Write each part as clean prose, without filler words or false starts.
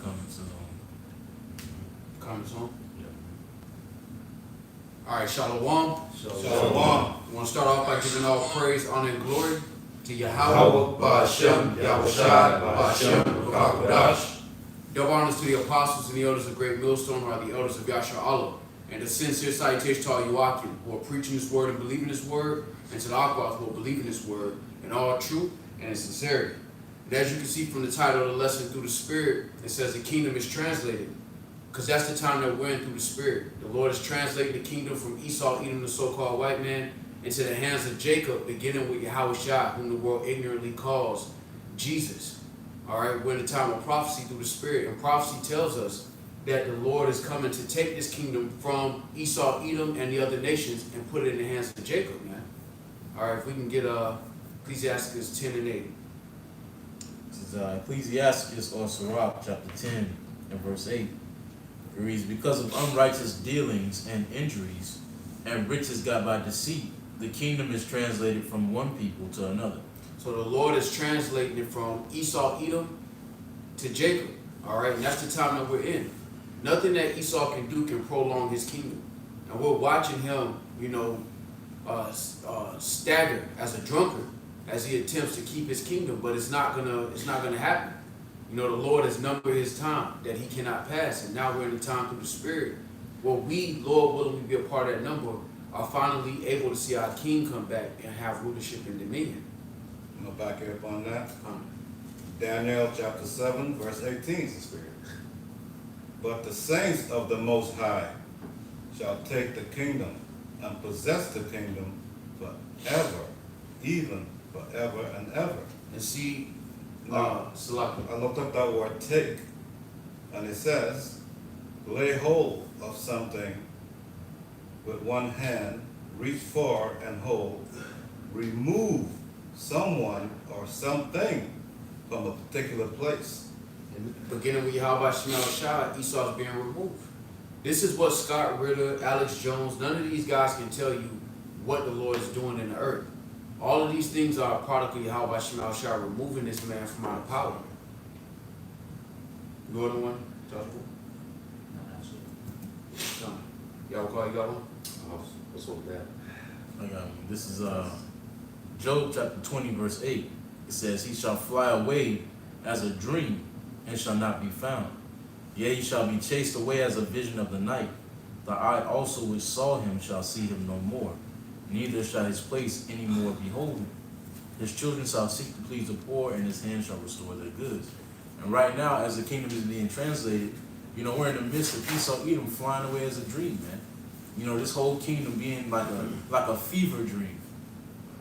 coming soon. Coming soon? Yeah. All right, Shalom. Shalom. We want to start off by giving all praise, honor, and glory to Yahweh, Yahweh, Ba'ashem, Yahushai, Ba'ashem, B'Kakodash. Double honors to the apostles and the elders of Great Millstone, who are the elders of Yasha Allah, and a sincere salutation to all Yuakim, who are preaching this word and believing this word, and to the Aquas, who are believing this word in all truth and in sincerity. And as you can see from the title of the lesson, Through the Spirit, it says the kingdom is translated, because that's the time that we're in through the Spirit. The Lord is translating the kingdom from Esau, Edom, the so-called white man, into the hands of Jacob, beginning with Yahushua, whom the world ignorantly calls Jesus. All right, we're in the time of prophecy through the Spirit, and prophecy tells us that the Lord is coming to take this kingdom from Esau, Edom, and the other nations and put it in the hands of Jacob, man. All right, if we can get Ecclesiastes 10 and 8. This is Ecclesiastes or Sirach, chapter 10 and verse 8. It reads, because of unrighteous dealings and injuries, and riches got by deceit, the kingdom is translated from one people to another. So the Lord is translating it from Esau, Edom to Jacob. All right, and that's the time that we're in. Nothing that Esau can do can prolong his kingdom. And we're watching him, stagger as a drunkard as he attempts to keep his kingdom, but it's not gonna happen. The Lord has numbered his time that he cannot pass, and now we're in the time through the Spirit where we, Lord willing, we be a part of that number, are finally able to see our King come back and have rulership and dominion. I'm going to back you up on that. Daniel chapter 7, verse 18 is the Spirit. But the saints of the Most High shall take the kingdom and possess the kingdom forever, even forever and ever. And see, Salaki, I looked up that word take, and it says, lay hold of something with one hand, reach for and hold, remove someone or something from a particular place. and beginning with Yahweh Shemel Shah, Esau's being removed. This is what Scott Ritter, Alex Jones, none of these guys can tell you what the Lord is doing in the earth. All of these things are a product of Yahweh Shemel Shah removing this man from out of power. You got one? Joshua? Y'all you got one? What's up with that? This is Job chapter 20, verse 8. It says, he shall fly away as a dream and shall not be found. Yea, he shall be chased away as a vision of the night. The eye also which saw him shall see him no more. Neither shall his place any more behold him. His children shall seek to please the poor, and his hand shall restore their goods. And right now, as the kingdom is being translated, we're in the midst of Esau, Edom flying away as a dream, man. This whole kingdom being like a fever dream.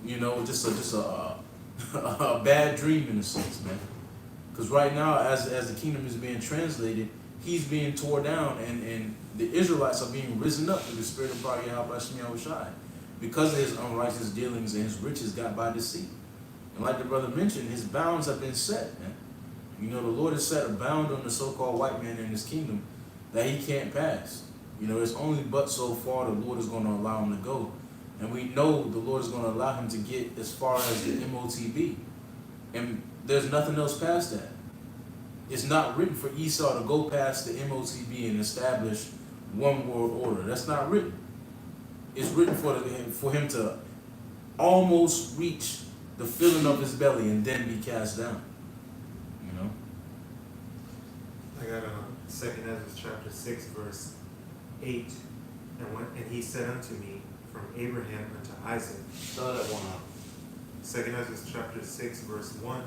Just a bad dream in a sense, man. Because right now, as the kingdom is being translated, he's being torn down, and the Israelites are being risen up through the Spirit of God, Yahweh Shai, because of his unrighteous dealings and his riches got by deceit. And like the brother mentioned, his bounds have been set, man. The Lord has set a bound on the so-called white man in his kingdom that he can't pass. It's only but so far the Lord is going to allow him to go. And we know the Lord is going to allow him to get as far as the MOTB. And there's nothing else past that. It's not written for Esau to go past the MOTB and establish one world order. That's not written. It's written for him to almost reach the filling of his belly and then be cast down. I got 2 Ezra chapter 6 verse 8, and he said unto me, from Abraham unto Isaac. Start that one up. 2 Ezra chapter 6 verse 1,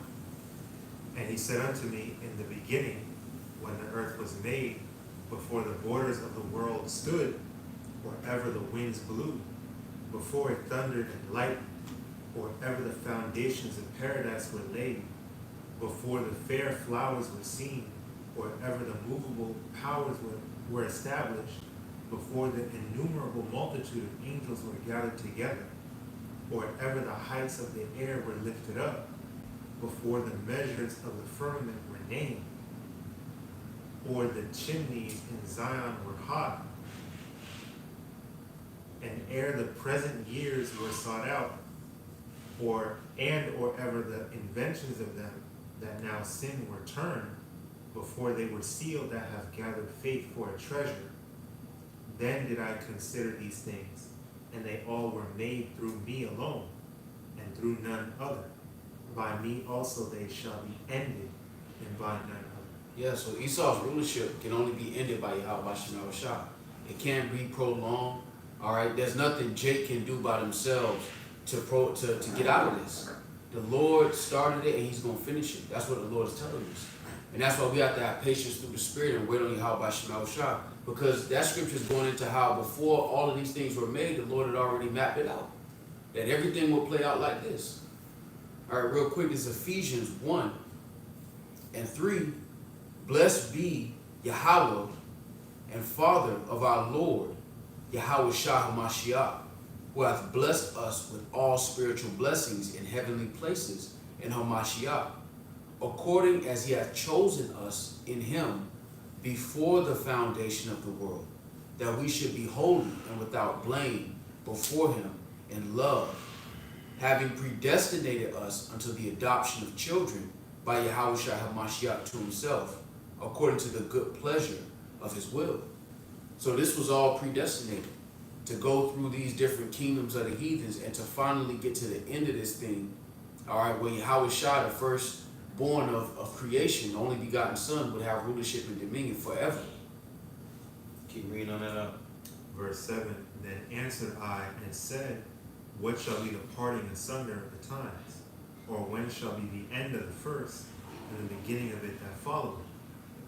and he said unto me, in the beginning, when the earth was made, before the borders of the world stood, or ever the winds blew, before it thundered and lightened, or ever the foundations of paradise were laid, before the fair flowers were seen, or ever the movable powers were established, before the innumerable multitude of angels were gathered together, or ever the heights of the air were lifted up, before the measures of the firmament were named, or the chimneys in Zion were hot, and ere the present years were sought out, or ever the inventions of them that now sin were turned, before they were sealed that have gathered faith for a treasure. Then did I consider these things, and they all were made through me alone, and through none other. By me also they shall be ended, and by none other. Yeah, so Esau's rulership can only be ended by Yahweh Shemel Shah. It can't be prolonged. All right, there's nothing Jake can do by themselves to get out of this. The Lord started it, and He's gonna finish it. That's what the Lord is telling us, and that's why we have to have patience through the Spirit and wait on Yahweh Shemel Shah, because that scripture is going into how before all of these things were made, the Lord had already mapped it out, that everything will play out like this. All right, real quick, it's Ephesians 1:3. Blessed be Yahweh and Father of our Lord, Yahweh Shah HaMashiach, who hath blessed us with all spiritual blessings in heavenly places in HaMashiach, according as He hath chosen us in Him before the foundation of the world, that we should be holy and without blame before Him in love, having predestinated us unto the adoption of children by Yahweh Shah HaMashiach to Himself, according to the good pleasure of His will. So this was all predestinated, to go through these different kingdoms of the heathens and to finally get to the end of this thing. All right, where Yahweh Shah, the firstborn of creation, the only begotten Son, would have rulership and dominion forever. Keep reading on that up. Verse 7, Then answered I and said, What shall be the parting asunder of the times? Or when shall be the end of the first, and the beginning of it that followeth?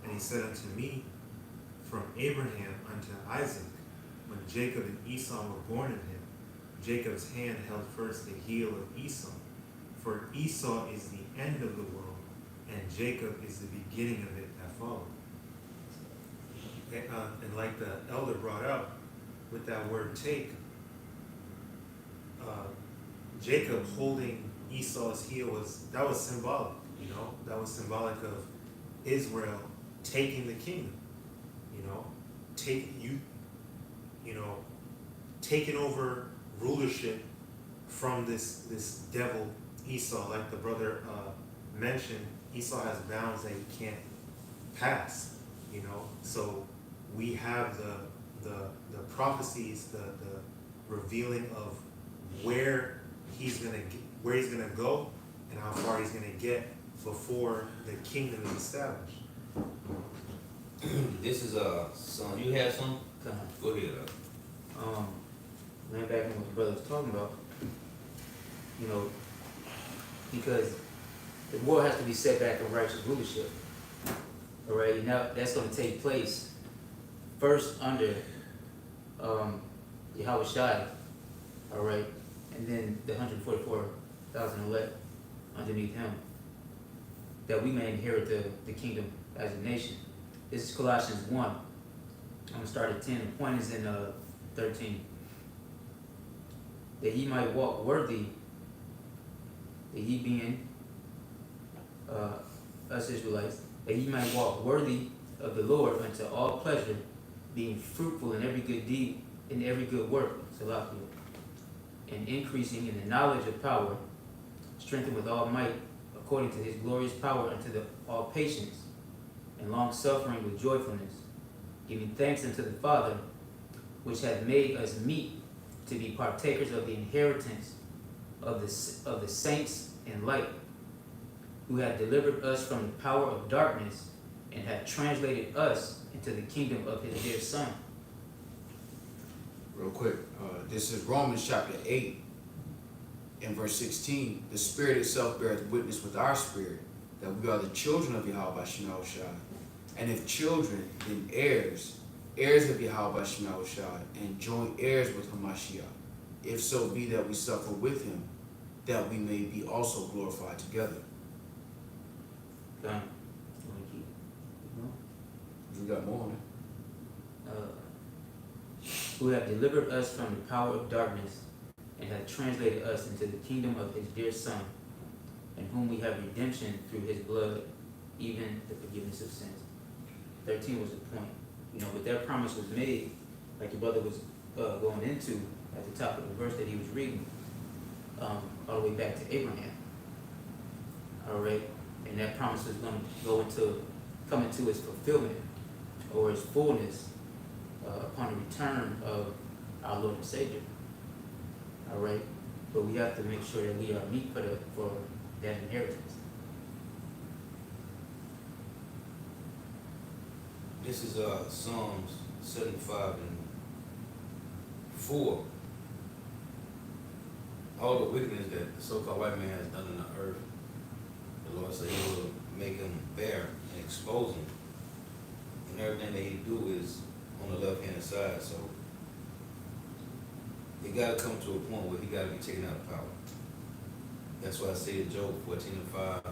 And he said unto me, From Abraham unto Isaac, when Jacob and Esau were born in him, Jacob's hand held first the heel of Esau. For Esau is the end of the world, and Jacob is the beginning of it that followeth. And like the elder brought out, with that word take, Jacob holding Esau's heel was symbolic, that was symbolic of Israel taking the kingdom, taking over rulership from this devil Esau. Like the brother mentioned, Esau has bounds that he can't pass, so we have the prophecies, the revealing of where he's gonna go and how far he's gonna get before the kingdom is established. This is son. You have some? Go ahead. Laying back on what the brother was talking about, because the world has to be set back in righteous rulership. All right, now that's going to take place first under Yahweh Shai, all right, and then the 144,000 elect underneath him, that we may inherit the kingdom as a nation. This is Colossians 1. I'm going to start at 10. The point is in 13. That ye might walk worthy, that ye being us Israelites, that ye might walk worthy of the Lord unto all pleasure, being fruitful in every good deed, in every good work, Salakia, and increasing in the knowledge of power, strengthened with all might, according to His glorious power, unto all patience, and long suffering with joyfulness, giving thanks unto the Father, which hath made us meet to be partakers of the inheritance of the saints in light, who hath delivered us from the power of darkness, and hath translated us into the kingdom of His dear Son. Real quick, this is Romans chapter 8 and verse 16. The Spirit itself beareth witness with our spirit that we are the children of Yahweh Shemel Shai. And if children, then heirs, heirs of Yahweh Shemel Shai, and joint heirs with Hamashiach, if so be that we suffer with Him, that we may be also glorified together. Done. We got more on it. Who have delivered us from the power of darkness, and have translated us into the kingdom of His dear Son, in whom we have redemption through His blood, even the forgiveness of sins. 13 was the point. But that promise was made, like your brother was going into at the top of the verse that he was reading, all the way back to Abraham. All right, and that promise was going to go into coming to its fulfillment or its fullness upon the return of our Lord and Savior. All right, but we have to make sure that we are meet for that inheritance. This is Psalms 75:4. All the wickedness that the so-called white man has done in the earth, the Lord said He will make him bare and expose him. And everything that He do is on the left-hand side. So it got to come to a point where He got to be taken out of power. That's why I say in Job 14:5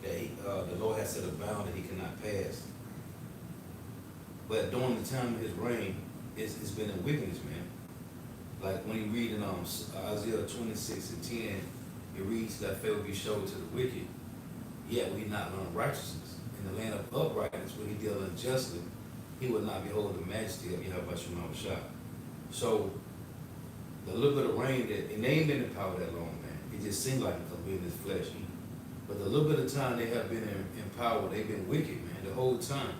that the Lord has set a bound that He cannot pass. But during the time of His reign, it's been in wickedness, man. Like when you read in Isaiah 26:10, it reads that favor be showed to the wicked, yet we not learn righteousness. In the land of uprightness, where He deal unjustly, He will not behold the majesty of Yahweh Shema Shah. So the little bit of rain and they ain't been in power that long, man. It just seemed like it because we're in this flesh. But the little bit of time they have been in power, they've been wicked, man, the whole time.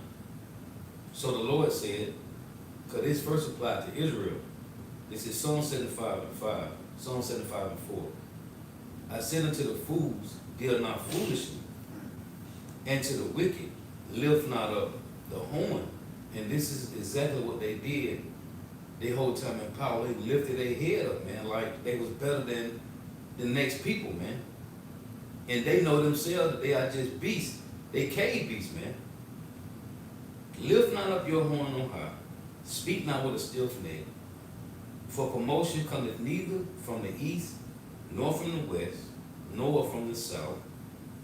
So the Lord said, because this first applied to Israel, this is Psalm 75:5, Psalm 75:4. I said unto the fools, deal not foolishly, and to the wicked, lift not up the horn. And this is exactly what they did the whole time in power. They lifted their head up, man, like they was better than the next people, man. And they know themselves that they are just beasts. They cave beasts, man. Lift not up your horn on high. Speak not with a stiff neck. For promotion cometh neither from the east, nor from the west, nor from the south.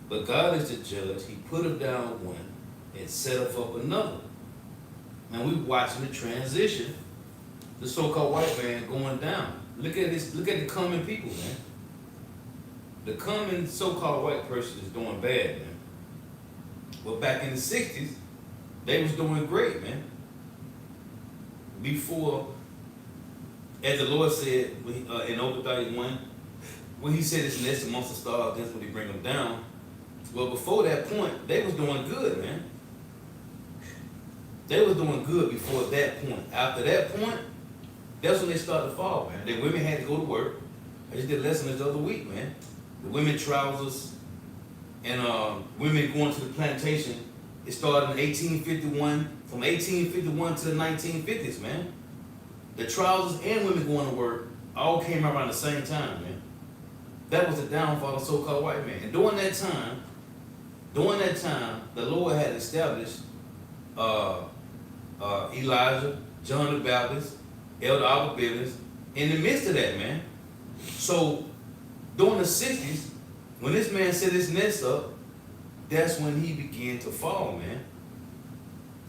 But God is the judge. He putteth down one and setteth up another. Now we watching the transition, the so-called white man going down. Look at this. Look at the common people, man. The common so-called white person is doing bad, man. Well, back in the 60s, they was doing great, man. Before, as the Lord said in Obadiah 1, when He said His nest amongst the stars, that's when He bring them down. Well, before that point, they was doing good, man. They was doing good before that point. After that point, that's when they started to fall, man. The women had to go to work. I just did a lesson this other week, man. The women trousers and women going to the plantation. It started in 1851, from 1851 to the 1950s, man. The trousers and women going to work all came around the same time, man. That was the downfall of the so-called white man. And during that time, the Lord had established Elijah, John the Baptist, Elder Albert Bivens, in the midst of that, man. So during the 60s, when this man set his nest up, that's when he began to fall, man.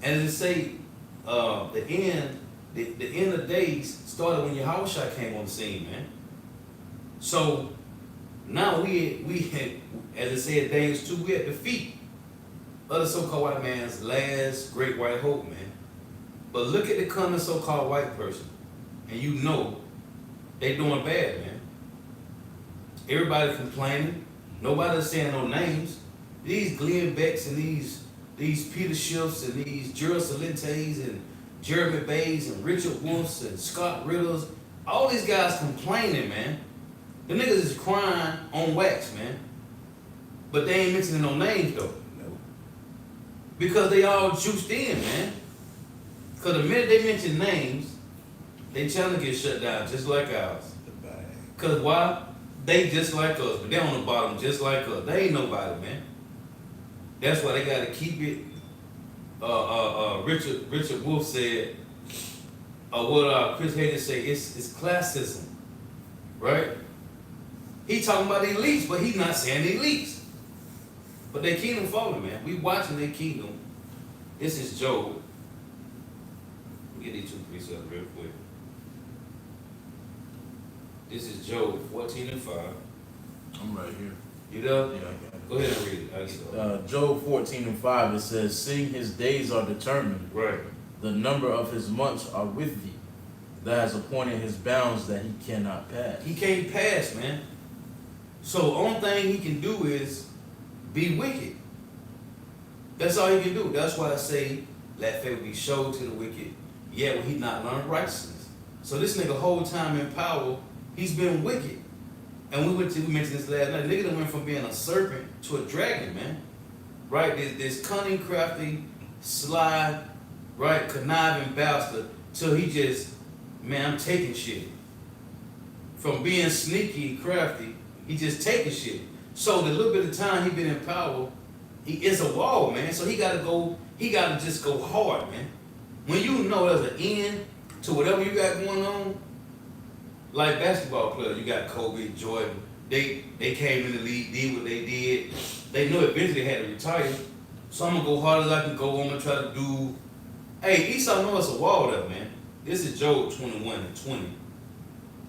And as I say, the end of days started when Yahushua came on the scene, man. So now we had, as I said, days 2, we at the feet of the so-called white man's last great white hope, man. But look at the common so-called white person, and you know they doing bad, man. Everybody complaining. Nobody's saying no names. These Glenn Becks and these Peter Schiffs and these Gerald Salentes and Jeremy Bays and Richard Wolfs and Scott Riddles, all these guys complaining, man. The niggas is crying on wax, man. But they ain't mentioning no names, though. No. Because they all juiced in, man. Because the minute they mention names, they channel get shut down just like ours. The bag. Because why? They just like us, but they on the bottom just like us. They ain't nobody, man. That's why they got to keep it. Richard Wolf said, what Chris Hayden say, it's classism, right? He talking about the elites, but he's not saying the elites. But their kingdom falling, man. We watching their kingdom. This is Job. Let me get these 2 precepts real quick. This is Job 14:5. I'm right here. You know? Yeah, I got it. Go ahead and read it. Job 14:5, it says, "Seeing his days are determined, Right. the number of his months are with thee. Thou hast appointed his bounds that he cannot pass." He can't pass, man. So only thing he can do is be wicked. That's all he can do. That's why I say, let favor be showed to the wicked, yet will he not learn righteousness. So this nigga whole time in power, he's been wicked. And we mentioned this last night. Nigga done went from being a serpent to a dragon, man. Right? This cunning, crafty, sly, right, conniving bastard, till he just, man, I'm taking shit. From being sneaky, crafty, he just taking shit. So the little bit of time he been in power, he is a wall, man. So he gotta just go hard, man. When you know there's an end to whatever you got going on, like basketball players, you got Kobe, Jordan, they came in the league, did what they did. They knew eventually they had to retire. So I'm gonna go hard as I can go. I'm gonna try to do. Hey, Esau know it's a wall there, man. This is Job 21:20.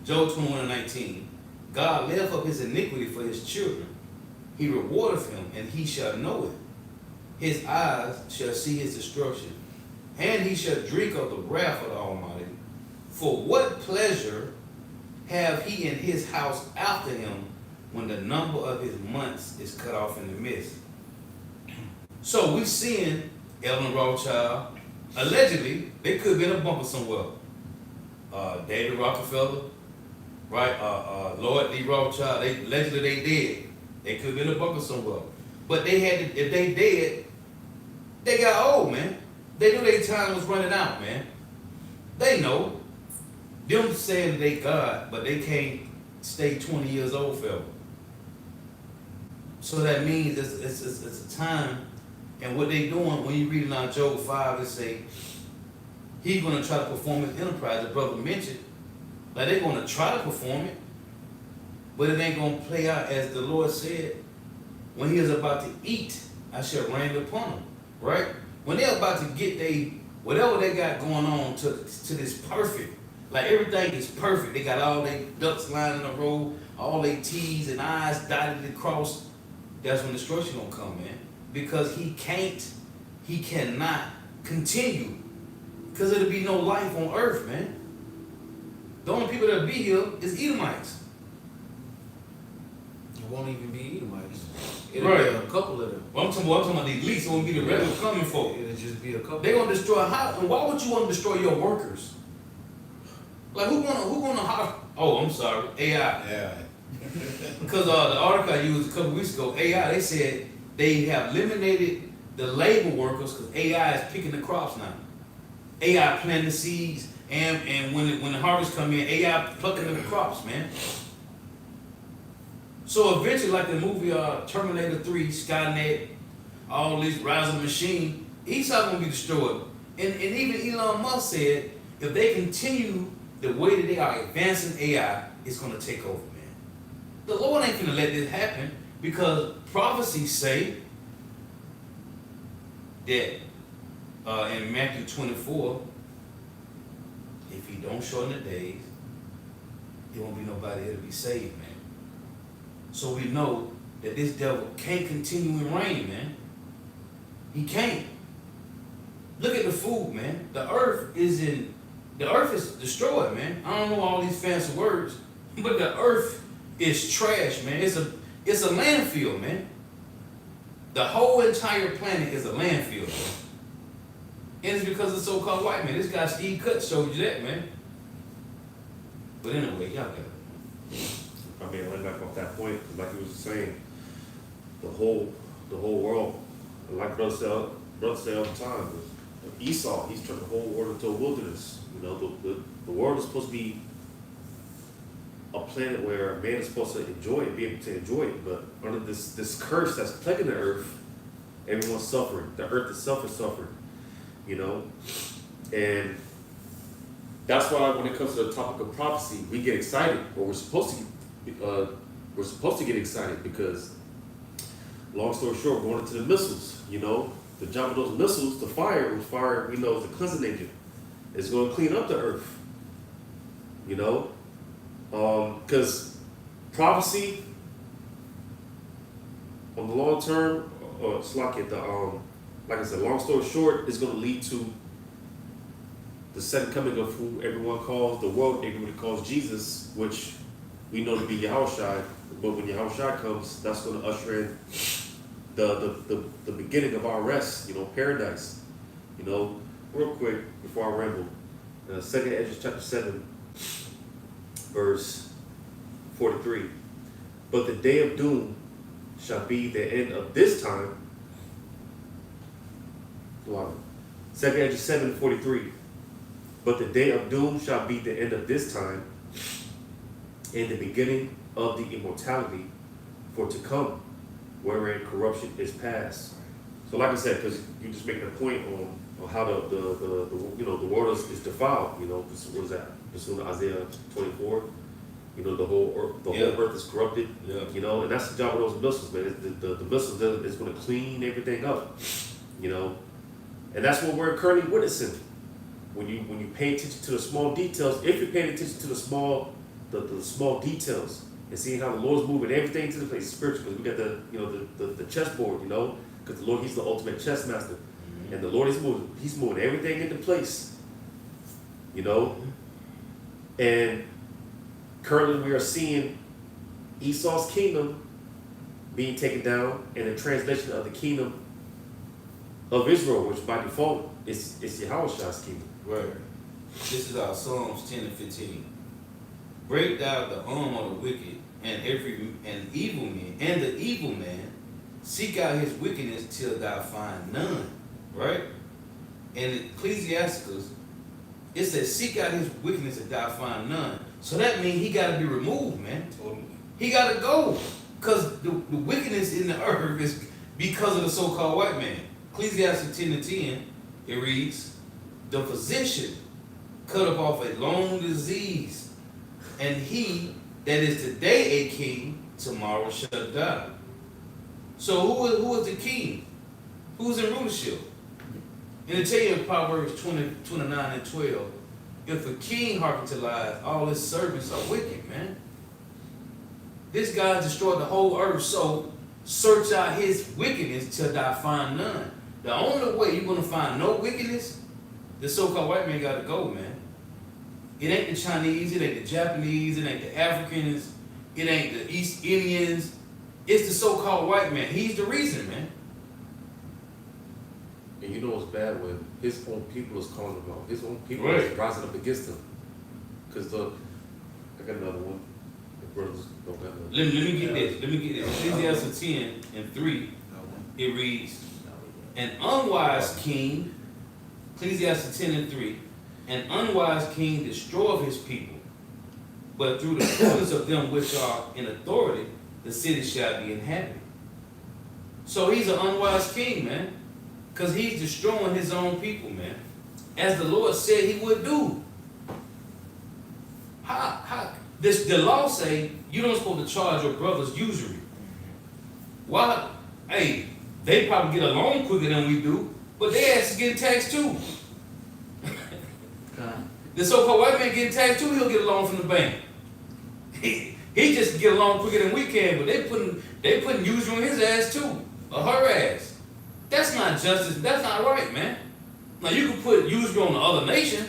Job 21:19. God left up his iniquity for his children. He rewardeth him, and he shall know it. His eyes shall see his destruction, and he shall drink of the wrath of the Almighty. For what pleasure have he in his house after him, when the number of his months is cut off in the midst? So we seeing Elvin Rothschild, allegedly, they could have been a bumper somewhere. David Rockefeller, right? Lloyd D. Rothschild, allegedly they dead. They could have been a bunker somewhere. But they had to, if they dead, they got old, man. They knew their time was running out, man. They know. Them saying they God, but they can't stay 20 years old forever. So that means it's a time, and what they doing, when you read in our Job 5, it say, he's gonna try to perform his enterprise, the brother mentioned. Like they're gonna try to perform it, but it ain't gonna play out as the Lord said. When he is about to eat, I shall rain upon him. Right? When they're about to get whatever they got going on to this perfect, like everything is perfect. They got all their ducks lined in a row, all their T's and I's dotted across. That's when destruction gonna come, man. Because he cannot continue. Because it'll be no life on earth, man. The only people that'll be here is Edomites. It won't even be Edomites. Right. It'll be a couple of them. Well, I'm talking about the elites. It won't be the regular coming folk. It'll just be a couple. They're gonna destroy how? And why would you want to destroy your workers? Like who gonna how? Oh, I'm sorry, AI. Yeah. Because the article I used a couple weeks ago, AI, they said they have eliminated the labor workers because AI is picking the crops now. AI planting the seeds, and when the harvest come in, AI plucking the crops, man. So eventually, like the movie Terminator 3, Skynet, all these rising machine, Esau gonna be destroyed. And even Elon Musk said, if they continue the way that they are advancing AI, it's gonna take over, man. The Lord ain't gonna let this happen because prophecies say that in Matthew 24, if he don't shorten the days, there won't be nobody here to be saved, man. So we know that this devil can't continue in reign, man. He can't. Look at the food, man. The earth is destroyed, man. I don't know all these fancy words, but the earth is trash, man. It's a landfill, man. The whole entire planet is a landfill, man. And it's because of so-called white man. This guy Steve Cut showed you that, man. But anyway, y'all got it. I mean, right back off that point, like you was saying, the whole world, like brother said all the time, Esau, he's turned the whole world into a wilderness. You know, the world is supposed to be a planet where man is supposed to enjoy it, be able to enjoy it, but under this curse that's plaguing the earth, everyone's suffering. The earth itself is suffering. You know, and that's why when it comes to the topic of prophecy, we get excited, or we're supposed to get excited because, long story short, going into the missiles, you know, the job of those missiles, the fire, which fire we know is a cleansing agent, is going to clean up the earth. You know, because prophecy on the long term, it's like like I said, long story short, is going to lead to the second coming of who everyone calls, the world everybody calls Jesus, which we know to be Yahushua. But when Yahushua comes, that's going to usher in the beginning of our rest, paradise. Real quick before I ramble. 2nd Ezra chapter 7, verse 43. But the day of doom shall be the end of this time. Wow. 2nd Ezra 7:43. But the day of doom shall be the end of this time, and the beginning of the immortality for to come, wherein corruption is past. So, like I said, because you just making a point on how the world is defiled. What is that? Pursuing Isaiah 24. The whole earth is corrupted. Yeah. And that's the job of those missiles, man. The missiles is going to clean everything up. And that's what we're currently witnessing. When you pay attention to the small details, if you're paying attention to the small details and seeing how the Lord's moving everything to the place spiritual, because we got the chessboard, because the Lord, He's the ultimate chess master, and the Lord He's moving everything into place, and currently we are seeing Esau's kingdom being taken down, and the translation of the kingdom of Israel, which by default is Yahweh's kingdom. Right. This is our Psalms 10 and 15. Break thou the arm of the wicked and the evil man, seek out his wickedness till thou find none. Right? In Ecclesiasticus, it says, seek out his wickedness till thou find none. So that means he got to be removed, man. Totally. He got to go. Because the wickedness in the earth is because of the so-called white man. Ecclesiastes 10 and 10, it reads, the physician cut up off a long disease, and he that is today a king, tomorrow shall die. So who is the king? Who's in rulership? And it tell you in Proverbs 29 and 12, if a king hearken to lies, all his servants are wicked, man. This guy destroyed the whole earth, so search out his wickedness till thou find none. The only way you're going to find no wickedness, the so-called white man got to go, man. It ain't the Chinese, it ain't the Japanese, it ain't the Africans, it ain't the East Indians. It's the so-called white man. He's the reason, man. And you know what's bad when his own people is calling him out. His own people Right. is rising up against him. Because I got another one. The brothers don't got none. Let me get this. Ecclesiastes 10 and 3, it reads, an unwise king, Ecclesiastes 10 and 3, an unwise king destroyeth his people, but through the fullness of them which are in authority, the city shall be inhabited. So he's an unwise king, man, because he's destroying his own people, man, as the Lord said he would do. The law say you don't supposed to charge your brothers usury. Why? Hey, they probably get along quicker than we do, but they ass is getting taxed too. The so-called white man getting taxed too, he'll get a loan from the bank. He just get along quicker than we can, but they putting usury on his ass too, or her ass. That's not justice. That's not right, man. Now you can put usury on the other nation.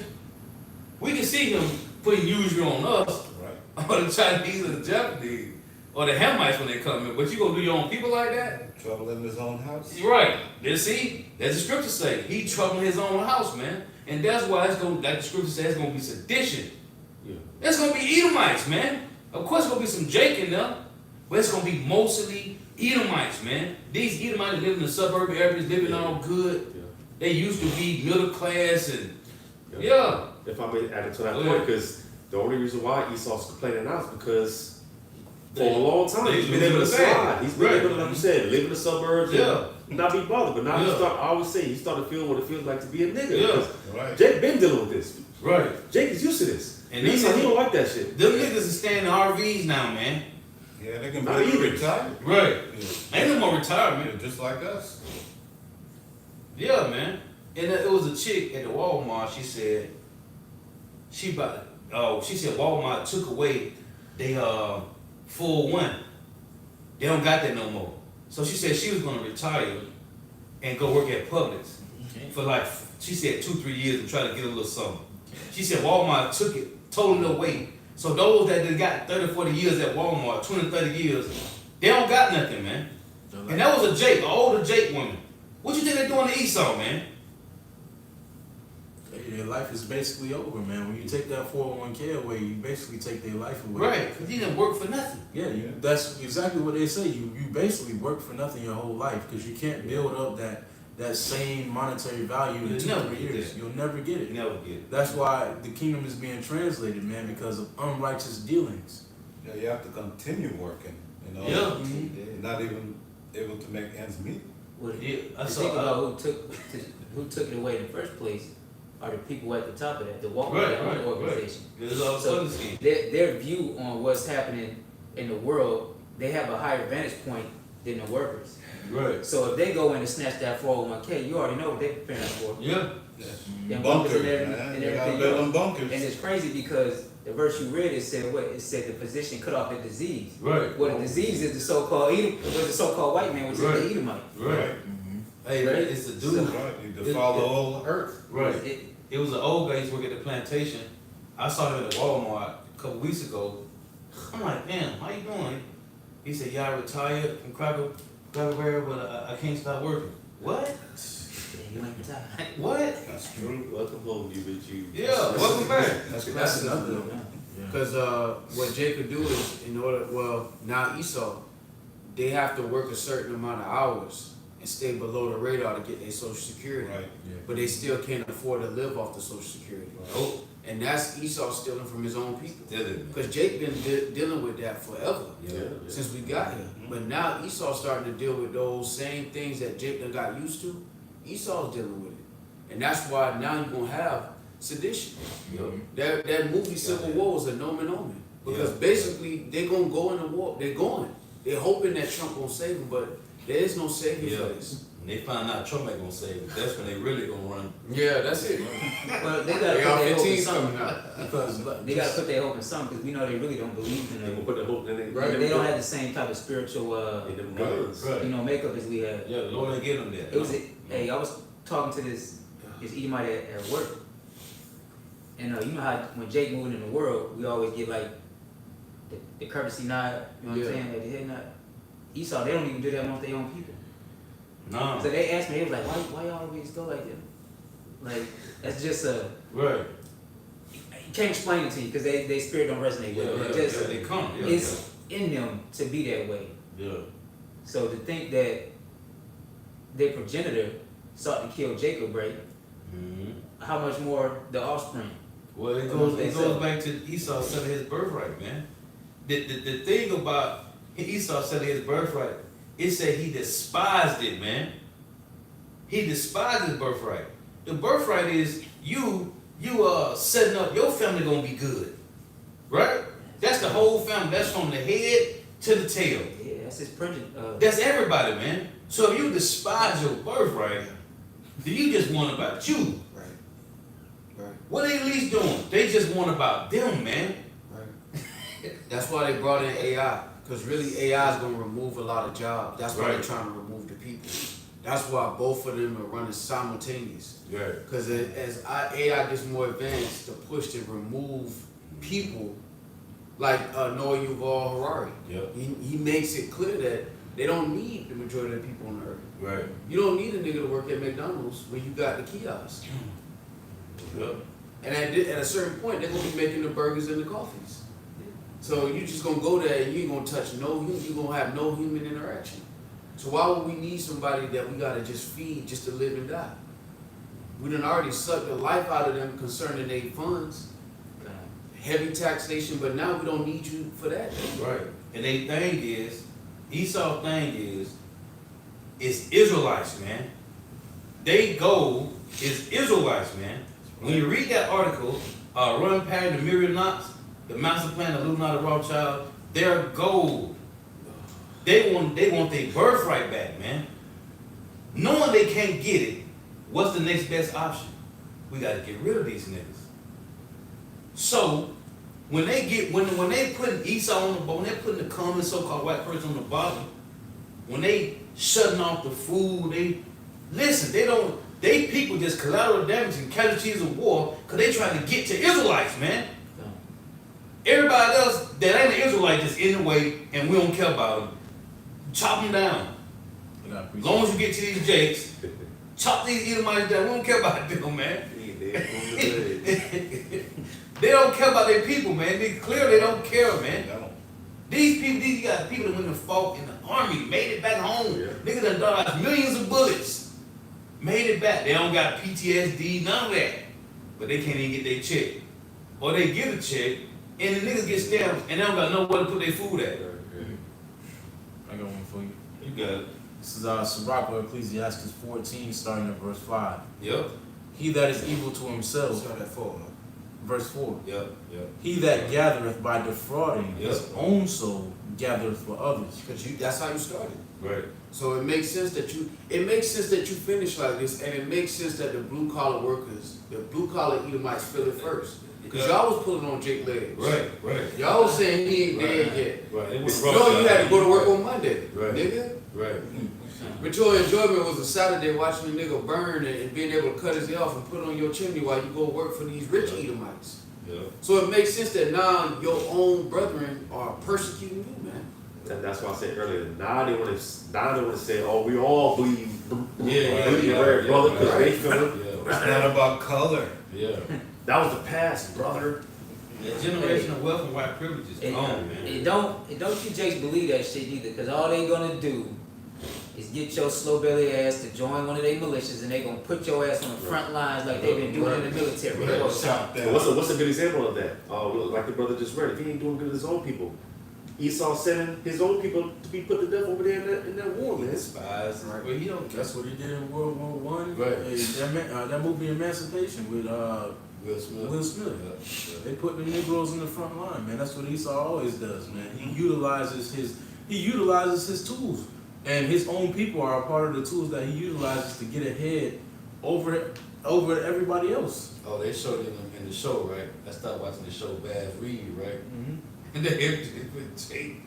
We can see him putting usury on us, Right. or the Chinese or the Japanese, or the Hamites when they come in. But you gonna do your own people like that? Trouble in his own house. You're right. You see, that's the scripture say. He troubling his own house, man. And that's why it's going, like the scripture says, it's going to be sedition. Yeah. It's going to be Edomites, man. Of course, it's going to be some Jake in there, but it's going to be mostly Edomites, man. These Edomites live in the suburban areas, living all good. Yeah. They used to be middle class and, If I may add it to that Go point, ahead. because the only reason why Esau's complaining now is because for They- a long time they he's been live able in to the bag. slide. He's been Right. able to, like you said, live in the suburbs Yeah. and not be bothered. But now Yeah. I always say, he started feeling what it feels like to be a nigga. Yeah. Because Right. Jake been dealing with this. right. Jake is used to this. And And these Esau, he niggas- don't like that shit. Them niggas is staying in RVs now, man. Yeah, they can Not be even. retired. Right. Yeah. Ain't no more retirement. Yeah, just like us. Yeah, man. And it was a chick at the Walmart. She said Walmart took away they 401. They don't got that no more. So she said she was gonna retire and go work at Publix for like, she said 2-3 years and try to get a little something. She said Walmart took it totally away. So those that got 30-40 years at Walmart, 20-30 years, they don't got nothing, man. They're And that was a Jake, an older Jake woman. What you think they're doing to Esau, man? Their life is basically over, man. When you take that 401k away, you basically take their life away. Right, because he didn't work for nothing. Yeah, that's exactly what they say. You basically work for nothing your whole life because you can't build up that same monetary value in You'll 2 never 3 get years. that. You'll never get it. You never get it. That's why the kingdom is being translated, man, because of unrighteous dealings. Yeah, you have to continue working, you know. Yeah. You're not even able to make ends meet. Well, Yeah, I the saw- thing about who took it away in the first place are the people at the top of that, the Walk with their own organization. There's all So Sunday scheme. their view on what's happening in the world, they have a higher vantage point than the workers. Right. So if they go in and snatch that 401k, you already know what they're preparing for. Yeah. Them Bunkers, and man. and You gotta everything build else. them bunkers. And it's crazy because the verse you read, it said what? It said the physician cut off the disease. Right. Well, the disease is the so-called white man, which is Right. the Edomite. Right. Hey, Right. it's a dude. Right, you defile the whole earth. Right. It- It was an old guy who used to work at the plantation. I saw him at the Walmart a couple weeks ago. I'm like, damn, how you doing? He said, yeah, I retired from Cracker Barrel, but I can't stop working. What? you ain't retired. What? That's true. Welcome home, you bitch, you. Yeah, welcome back. That's another. Yeah. Because what Jacob do is, now Esau, they have to work a certain amount of hours and stay below the radar to get their Social Security. Right. But they still can't afford to live off the Social Security. Oh, And that's Esau stealing from his own people. did it. Because Jake been dealing with that forever, Yeah. since we got here. But now Esau's starting to deal with those same things that Jake done got used to. Esau's dealing with it. And that's why now you're going to have sedition. Yep. That movie Civil War is a nomen omen. Because Yeah. basically they're going to go in the war. They're going. They're hoping that Trump won't save them, but there is no savior Yeah. for this. When they find out Trump ain't gonna save it, that's when they really gonna run. Yeah, that's it. Well, they gotta They put got their hope in 15s coming something. out. Because They gotta put their hope in something because we know they really don't believe in They gonna it. put the hope in it. Right. They don't have the same type of spiritual, In them guns. makeup as we have. Yeah, the Lord ain't give them that. It was, hey, I was talking to this Edomite at work, and you know how when Jake moving in the world, we always get like the courtesy nod, you know what Yeah. I'm saying, at the head nod. Esau, they don't even do that amongst their own people. No. So they asked me, they was like, why y'all always go like that? Like, that's just Right. you can't explain it to you because they spirit don't resonate with it. It just, they come. Yeah, it's in them to be that way. yeah. So to think that their progenitor sought to kill Jacob, right? Mm-hmm. How much more the offspring? Well, it Amongst goes themselves. back to Esau selling his birthright, man. The thing about Esau selling his birthright, it said he despised it, man. He despised his birthright. The birthright is you setting up your family gonna be good, right? That's the whole family. That's from the head to the tail. Yeah, that's his progenitor. That's everybody, man. So if you despise your birthright, then you just want about you. Right. Right. What are they at least doing? They just want about them, man. Right. That's why they brought in AI. Because really AI is going to remove a lot of jobs. That's why Right. they're trying to remove the people. That's why both of them are running simultaneous. Right. Because as AI gets more advanced, the push to remove people, like Noah Yuval Harari, Yep. he makes it clear that they don't need the majority of the people on earth. Right. You don't need a nigga to work at McDonald's when you got the kiosk. Yep. And at a certain point, they're gonna be making the burgers and the coffees. So you just gonna go there and you ain't gonna touch no human. You gonna have no human interaction. So why would we need somebody that we gotta just feed just to live and die? We done already sucked the life out of them concerning their funds, heavy taxation, but now we don't need you for that. Right. And they thing is, Esau thing is, it's Israelites, man. They goal is Israelites, man. When you read that article, Run Parry, the Miriam Knox, the master plan, the Illuminati Rothschild, their goal. They want their birthright back, man. Knowing they can't get it, what's the next best option? We gotta get rid of these niggas. So when they putting Esau on the bottom, when they putting the common so-called white person on the bottom, when they shutting off the food, they people just collateral damage and casualties of war because they trying to get to Israelites, man. Everybody else that ain't an Israelite just in the way and we don't care about them. Chop them down. They gotta As preach. long as you get to these jakes, chop these Edomites down. We don't care about them, man. He ain't dead from the dead. They don't care about their people, man. They clearly they don't care, man. No. These people, these got people that went and fought in the army, made it back home. Yeah. Niggas done dodged millions of bullets, made it back. They don't got PTSD, none of that. But they can't even get their check. Or they get a check, and the niggas get stabbed, and they don't got nowhere to put their food at. I got one for you. You got it. This is Sirach or Ecclesiastes 14, starting at verse 5. Yep, He that is evil to himself, Start at 4. verse 4. yep, yep. He that gathereth by defrauding his Yep. own soul gathereth for others. Because that's how you started. Right. So it makes sense that you finish like this, and it makes sense that the blue collar workers, the blue collar Edomites feel it first. Because y'all was pulling on Jake legs. Right, right. Y'all was saying he ain't dead yet. Right. It was No, you had to go to work on Monday, Right. nigga. Right. But your enjoyment was a Saturday watching a nigga burn and being able to cut his ear off and put it on your chimney while you go work for these rich Edomites. Yeah. So it makes sense that now your own brethren are persecuting you, man. And that's why I said earlier. Now they want to say, "Oh, we all bleed, Yeah, bleed yeah, red, yeah, brother," yeah, because they yeah. feel it. It's not about color. Yeah. That was the past, brother. That generation of wealth and white privilege is And, gone, man. and don't you Jakes believe that shit either, because all they gonna do is get your slow belly ass to join one of their militias, and they gonna put your ass on the front lines like they've been doing in the military. Right. They gonna Shot So down. what's a good example of that? Like the brother just read. If he ain't doing good to his own people, Esau sending his own people to be put to death over there in that war, man. Spies. Right. Well, he don't. That's what he did in World War I. Right. That movie Emancipation with Will Smith. Will Smith. Yeah. They put the Negroes in the front line, man. That's what Esau always does, man. He utilizes his tools, and his own people are a part of the tools that he utilizes to get ahead over everybody else. Oh, they showed it in the show, right? I started watching the show Bass Reed, right? Mm-hmm. And they put Jake.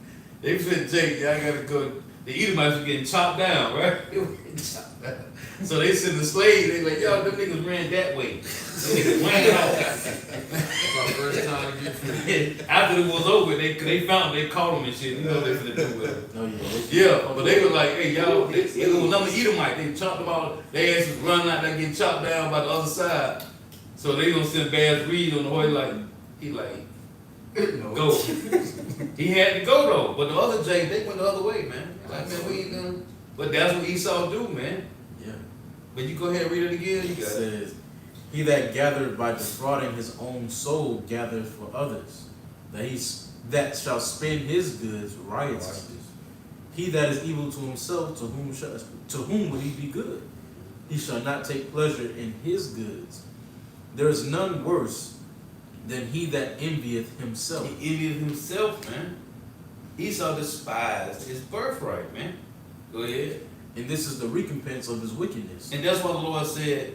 They said, Jake, y'all gotta go. The Edomites were getting chopped down, right? They were getting chopped down. So they sent the slaves, they like, yo, them niggas ran that way. So they ran off. That's my first time to get free. After it was over, they found they caught them and shit. You know what they finna do with it. Oh yeah. Yeah, but they were like, hey, y'all, it was another Edomite. They chopped them out. They ass was running out there getting chopped down by the other side. So they gonna send Bass Reed on the way, like, he like, go. He had to go though, but the other Jay, they went the other way, man. Like, man, we ain't gonna. But that's what Esau do, man. Yeah. But you go ahead and read it again. You It got it. says, "He that gathered by defrauding his own soul gathereth for others, that shall spend his goods riotously. He that is evil to himself, to whom would he be good? He shall not take pleasure in his goods. There is none worse than he that envieth himself." He envied himself, man. Esau despised his birthright, man. Go ahead. And this is the recompense of his wickedness. And that's why the Lord said,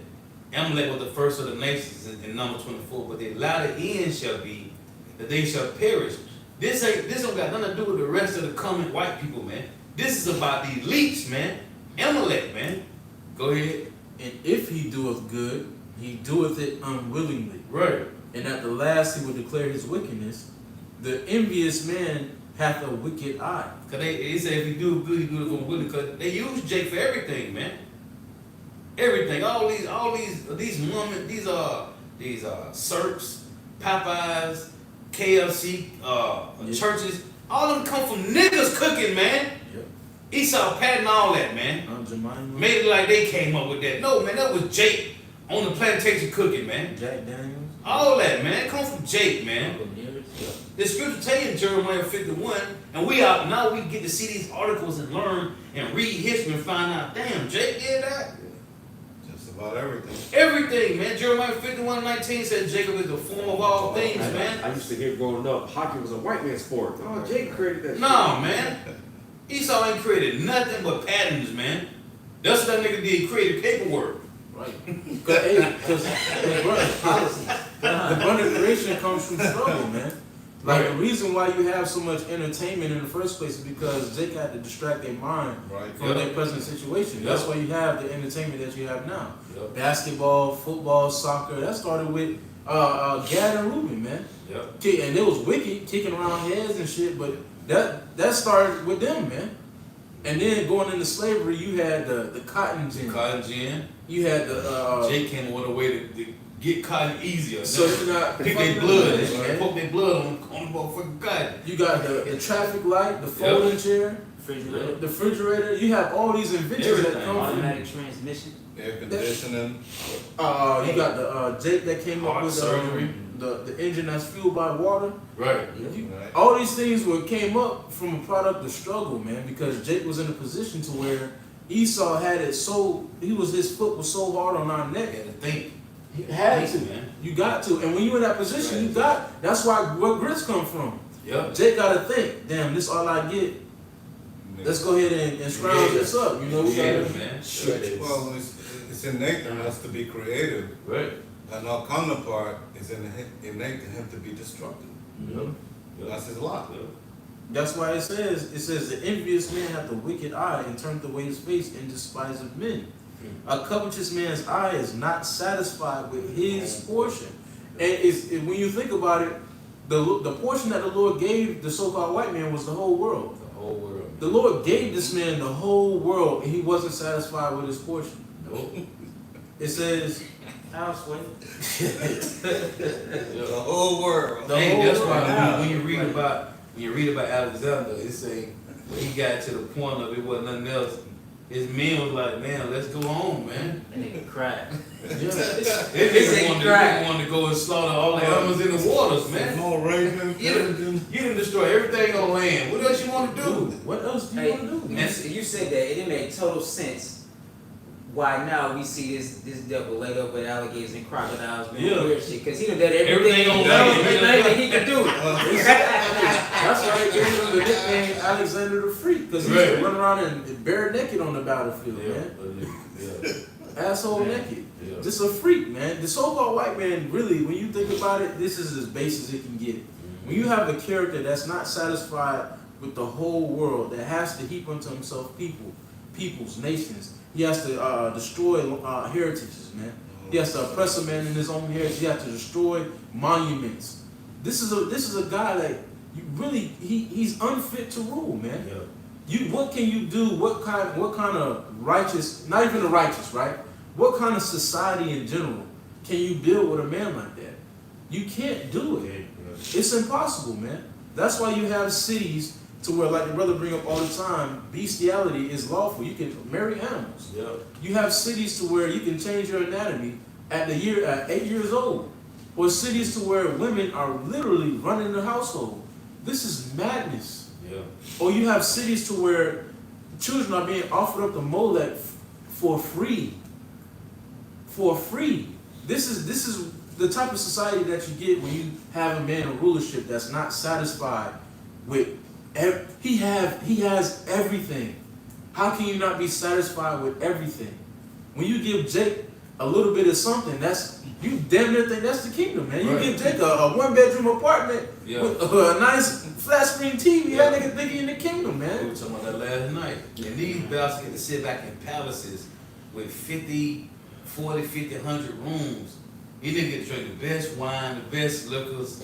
Amalek was the first of the nations in number 24, but the latter end shall be that they shall perish. This don't got nothing to do with the rest of the common white people, man. This is about the elites, man. Amalek, man. Go ahead. And if he doeth good, he doeth it unwillingly. Right. And at the last he will declare his wickedness. The envious man hath a wicked eye. Cause they say if you do good, you do it from willing. Cause they use Jake for everything, man. Everything. All these women, these Cirques, Popeyes, KFC, churches. All of them come from niggas cooking, man. Yep. Esau patting all that, man. Jemima. Made it like they came up with that. No, man, that was Jake on the plantation cooking, man. Jack Daniels. All that, man. It comes from Jake, man. The scripture tell you in Jeremiah 51, and now we get to see these articles and learn and read history and find out, damn, Jake did that? Just about everything. Everything, man. Jeremiah 51:19 says Jacob is the form of all things, man. I used to hear growing up, hockey was a white man's sport. Oh, Jake created that. No, man. Esau ain't created nothing but patterns, man. That's what that nigga did. He created paperwork. Right. Because the abundant creation comes from struggle, man. Like, Right. the reason why you have so much entertainment in the first place is because Jake had to distract their mind Right. from Yeah. their present situation. Yeah. That's why you have the entertainment that you have now. Yep. Basketball, football, soccer. That started with Gad and Reuben, man. Yep. And it was wicked, kicking around heads and shit, but that started with them, man. And then going into slavery, you had the cotton gin. Cotton gin. You had the Jake came with a way to get cotton easier. so you're not pick their blood. They poke their blood on the motherfucking cotton. You got the traffic light, the folding chair, Refrigerator, the refrigerator. You have all these inventions that come from. automatic transmission. Air conditioning. You got the Jake that came up Heart with surgery. the engine that's fueled by water. Right. You- Right. all these things came up from a product of struggle, man, because Jake was in a position to where Esau had it so his foot was so hard on our You neck. had to think. He had to. Man. You got to. And when you in that position, you got. That's why where grits come from. Yep. Jake got to think, damn, this all I get. Let's go ahead and scrounge this up. You know, we Yeah, gotta man. shoot. Well, it's innate in us to be creative, Right. and our counterpart is innate to him to be destructive. Yep. That's his lot. Yep. That's why it says the envious man hath a wicked eye and turneth away his face and despiseth men. A covetous man's eye is not satisfied with his portion. And when you think about it, the portion that the Lord gave the so-called white man was the whole world. The whole world. The Lord gave this man the whole world, and he wasn't satisfied with his portion. Nope. It says, Houseway. The whole world. The Hey, whole that's world. why when you read about Alexander, it say when he got to the point of it wasn't nothing else. His men was like, man, let's go home, man. And nigga cried. yeah, They said he niggas cried. wanted to go and slaughter all the animals in the waters, man. No ravens, You done destroy everything on land. What else you want to do? what else do you Hey, want to do? you said that, and it made total sense. Why now we see this devil laid up with alligators and crocodiles doing Yeah. weird shit? Because he done done everything Everything on he land. everything he could do. That's why they gave him the nickname Alexander the Freak, because he used to run around and bare naked on the battlefield, man. Asshole naked. Yeah. Just a freak, man. The so-called white man, really, when you think about it, this is as base as it can get. When you have a character that's not satisfied with the whole world, that has to heap unto himself peoples, nations, he has to destroy heritages, man. He has to oppress a man in his own heritage. He has to destroy monuments. This is a guy that he's unfit to rule, man. Yeah. What can you do? What kind of righteous, not even the righteous, right? What kind of society in general can you build with a man like that? You can't do it. It's impossible, man. That's why you have cities to where, like the brother bring up all the time, bestiality is lawful. You can marry animals. Yeah. You have cities to where you can change your anatomy at 8 years old. Or cities to where women are literally running the household. This is madness. Yeah. Or you have cities to where children are being offered up to Molech for free. For free. This is the type of society that you get when you have a man in rulership that's not satisfied with he has everything. How can you not be satisfied with everything? When you give Jake a little bit of something, you damn near think that's the kingdom, man. You give Jake a 1-bedroom apartment with a nice flat screen TV, that nigga think he in the kingdom, man. We were talking about that last night. And these bastards get to sit back in palaces with 50, 100 rooms. You niggas get to drink the best wine, the best liquors,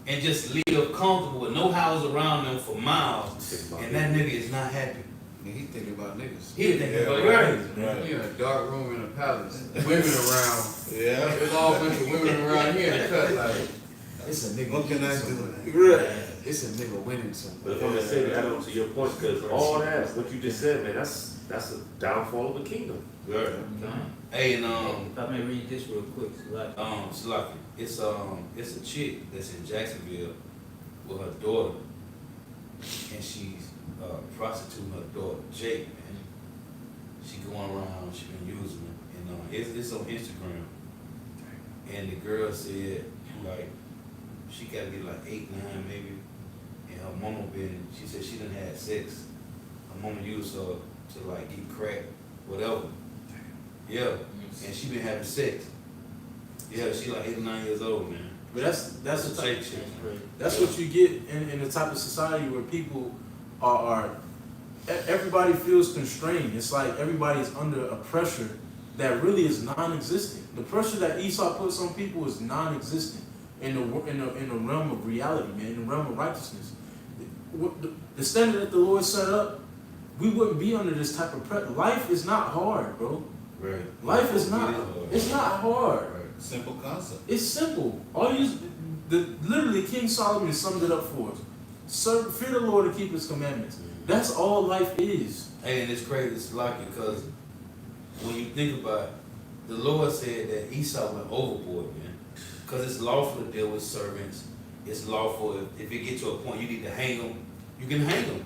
and just live comfortable with no house around them for miles. And that nigga is not happy. He thinking about niggas. He thinking about Right. You in a dark room in a palace, women around. Yeah. There's all a bunch of women around here in the cut. Like, it's a nigga. What can I winning do? something. It's a nigga winning something. But if I'm gonna say that on to your point, because all that, what you just said, man, that's a downfall of the kingdom. Right. Hey, and If I may read this real quick, Slaki, it's a chick that's in Jacksonville with her daughter, and she's prostituting her daughter, Jake, man. She going around, she been using them, and it's on Instagram. And the girl said, like, she gotta be like 8, 9 maybe, and her mama she said she done had sex. Her mama used her to like get crack, whatever. Yeah, and she been having sex. Yeah, she like 8 or 9 years old, man. But that's the type, shit. that's what you get in the type of society where people are everybody feels constrained. It's like everybody's under a pressure that really is non-existent. The pressure that Esau puts on people is non-existent in the realm of reality, man, in the realm of righteousness. The standard that the Lord set up we wouldn't be under this type of pressure. Life is not hard, bro. Right. Life is not. It's not hard. Right. Simple concept. It's simple. Literally, King Solomon summed it up for us. Fear the Lord and keep His commandments. That's all life is. Hey, and it's crazy, it's lucky because when you think about it, the Lord said that Esau went overboard, man. Because it's lawful to deal with servants. It's lawful if it gets to a point you need to hang them, you can hang them,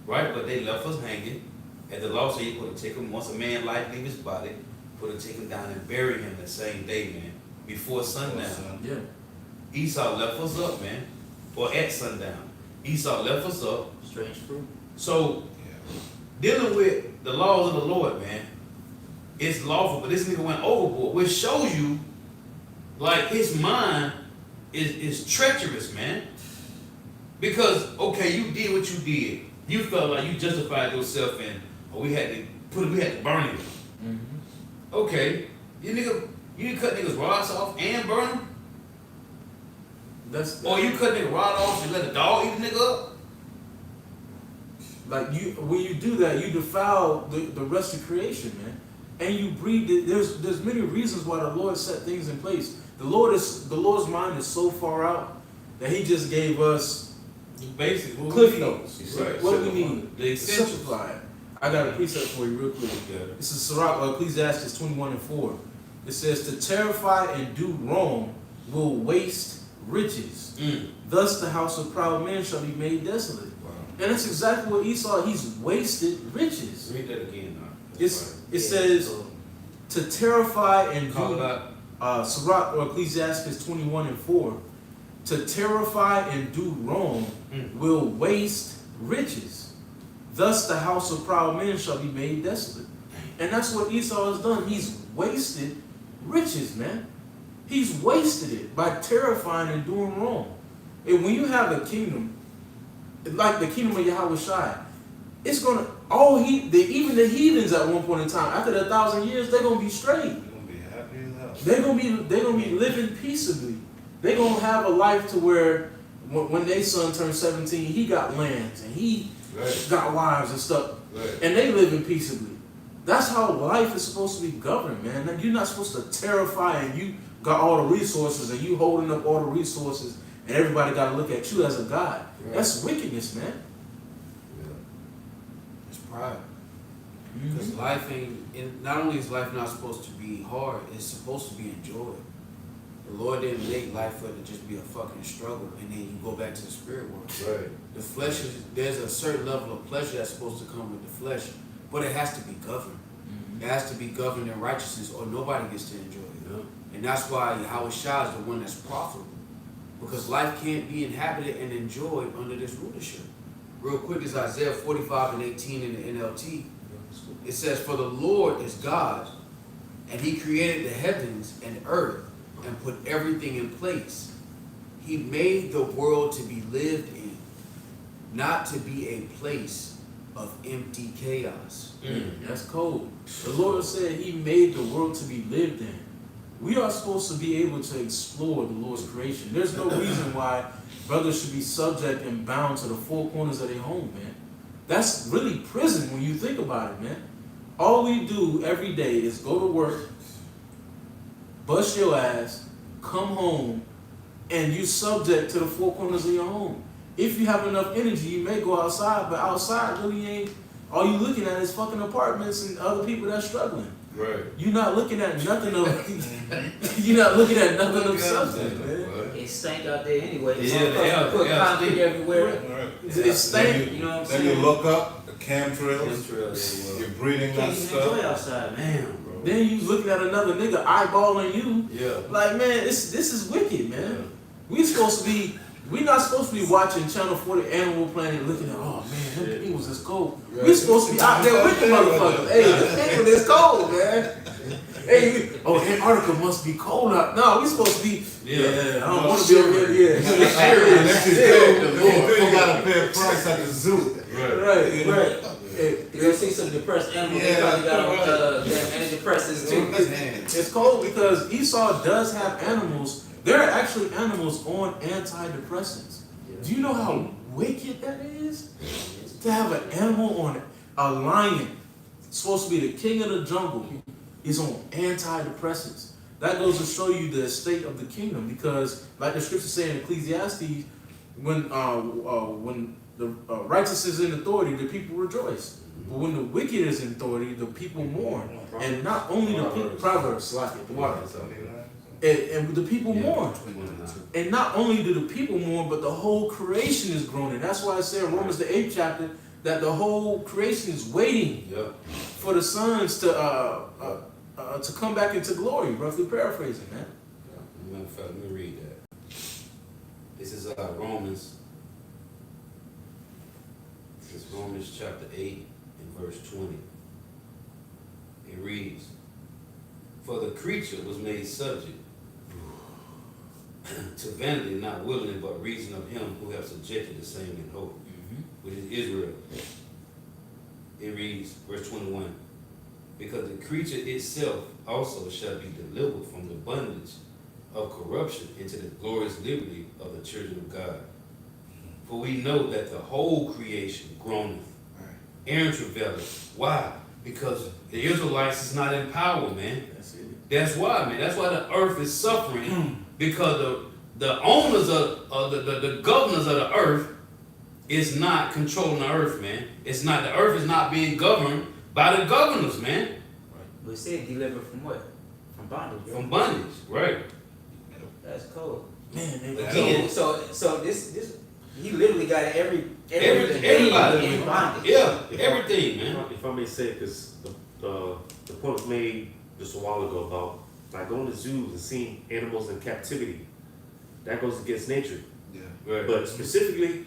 right? But they left us hanging. And the law said you put to take him, once a man life leave his body, put to take him down and bury him the same day, man, before sundown. Yeah. Esau left us up, man, or at sundown. Esau left us up. Strange fruit. So, dealing with the laws of the Lord, man, it's lawful, but this nigga went overboard, which shows you, like, his mind is treacherous, man. Because, okay, you did what you did. You felt like you justified yourself and we had to burn him. Mm-hmm. Okay, you cut niggas' rods off and burn them? Or you cut nigga rod off and let a dog eat the nigga up? Like when you do that, you defile the rest of creation, man. And you breed it. There's many reasons why the Lord set things in place. The Lord's mind is so far out that He just gave us Basic cliff notes. Right. What do we need? The essentials. Simplify it. I got a precept for you real quick. This is Sirach, Ecclesiastes 21:4. It says, to terrify and do wrong will waste riches. Thus the house of proud men shall be made desolate. Wow. And that's exactly what Esau, he's wasted riches. Read that again now. It says to terrify and Call do it out. Sirach or Ecclesiastes 21:4. To terrify and do wrong will waste riches. Thus the house of proud men shall be made desolate. And that's what Esau has done. He's wasted riches, man. He's wasted it by terrifying and doing wrong. And when you have a kingdom, like the kingdom of Yahweh Shai, it's gonna even the heathens at one point in time, after the 1,000 years, they're gonna be straight. You're gonna be happy as hell. They're gonna be living peaceably. They're gonna have a life to where when their son turned 17, he got lands and he got wives and stuff, and they living peaceably. That's how life is supposed to be governed, man. You're not supposed to terrify and you got all the resources and you holding up all the resources and everybody got to look at you as a god. That's wickedness, man. It's pride. Because life not only is life not supposed to be hard, it's supposed to be enjoyed. The Lord didn't make life for it to just be a fucking struggle and then you go back to the spirit world. Right. The flesh there's a certain level of pleasure that's supposed to come with the flesh, but it has to be governed. It has to be governed in righteousness or nobody gets to enjoy it. And that's why Yahweh Shai is the one that's profitable. Because life can't be inhabited and enjoyed under this rulership. Real quick is Isaiah 45:18 in the NLT. It says, for the Lord is God, and He created the heavens and earth and put everything in place. He made the world to be lived in, not to be a place of empty chaos. That's cold. The Lord said He made the world to be lived in. We are supposed to be able to explore the Lord's creation. There's no reason why brothers should be subject and bound to the four corners of their home, man. That's really prison when you think about it, man. All we do every day is go to work, bust your ass, come home, and you subject to the four corners of your home. If you have enough energy, you may go outside, but outside really ain't, all you looking at is fucking apartments and other people that's struggling. Right. You're not looking at nothing of you're not looking at nothing of substance, man. It stank out there anyway. Yeah, Put concrete everywhere. Right. It stank. You know what I'm Then saying? you look up the chemtrails, you're breathing You that can't even enjoy stuff. outside, man. Damn, bro. Then you looking at another nigga eyeballing you. Yeah. Like, man, this is wicked, man. We not supposed to be watching Channel 40 Animal Planet looking at, oh man, them penguins is cold. We supposed to be out there with the motherfuckers. Hey, the penguin is cold, man. Hey, Antarctica must be cold out. No, we supposed to be, I don't want to be over here. Unless he's dead, you gotta pay a price at the zoo. Right. You see some depressed animals, they probably got antidepressants too. It's cold because Esau does have animals. There are actually animals on antidepressants. Do you know how wicked that is? To have an animal on A lion, supposed to be the king of the jungle, is on antidepressants. That goes to show you the state of the kingdom, because like the scripture say in Ecclesiastes, when the righteous is in authority, the people rejoice. But when the wicked is in authority, the people mourn. And not only the people, Proverbs, like it, and the people mourn. And not only do the people mourn, but the whole creation is groaning. That's why I said in Romans the 8th chapter that the whole creation is waiting for the sons to come back into glory. Roughly paraphrasing, man. Matter of fact, let me read that. This is Romans. This is Romans chapter 8 and verse 20. It reads, "For the creature was made subject to vanity, not willingly, but reason of him who have subjected the same in hope, which is Israel." It reads, verse 21, "Because the creature itself also shall be delivered from the bondage of corruption into the glorious liberty of the children of God. For we know that the whole creation groaneth and travaileth." Why? Because the Israelites is not in power, man. That's why, man. That's why the earth is suffering, because the owners of the governors of the earth is not controlling the earth, man. It's not, the earth is not being governed by the governors, man. But it said delivered from what? From bondage. Right? From bondage, right? That's cold. Man, Again, So this he literally got everything everybody in bondage. Yeah, everything, man. If I may say, because the point was made just a while ago about like going to zoos and seeing animals in captivity, that goes against nature. Right. But specifically,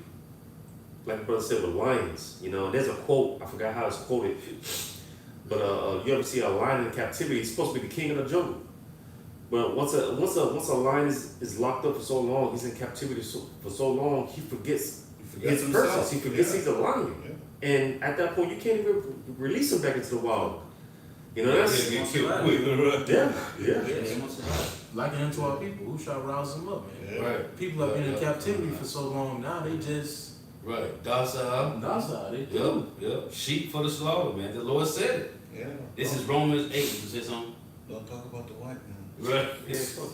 like the brother said with lions, you know, and there's a quote, I forgot how it's quoted, but you ever see a lion in captivity? He's supposed to be the king of the jungle. But once a lion is locked up for so long, he's in captivity for so long, he forgets his purpose. He forgets he's a lion, and at that point, you can't even release him back into the wild. You know, that's Get killed quick. yeah. They want to survive. liken unto our people, who shall rouse them up, man? Right. People have been in captivity for so long now, they just Right. Docile. docile. They Yep. Sheep for the slaughter, man. The Lord said it. Yeah. This is Romans 8. You say something? Don't talk about the white man. Right.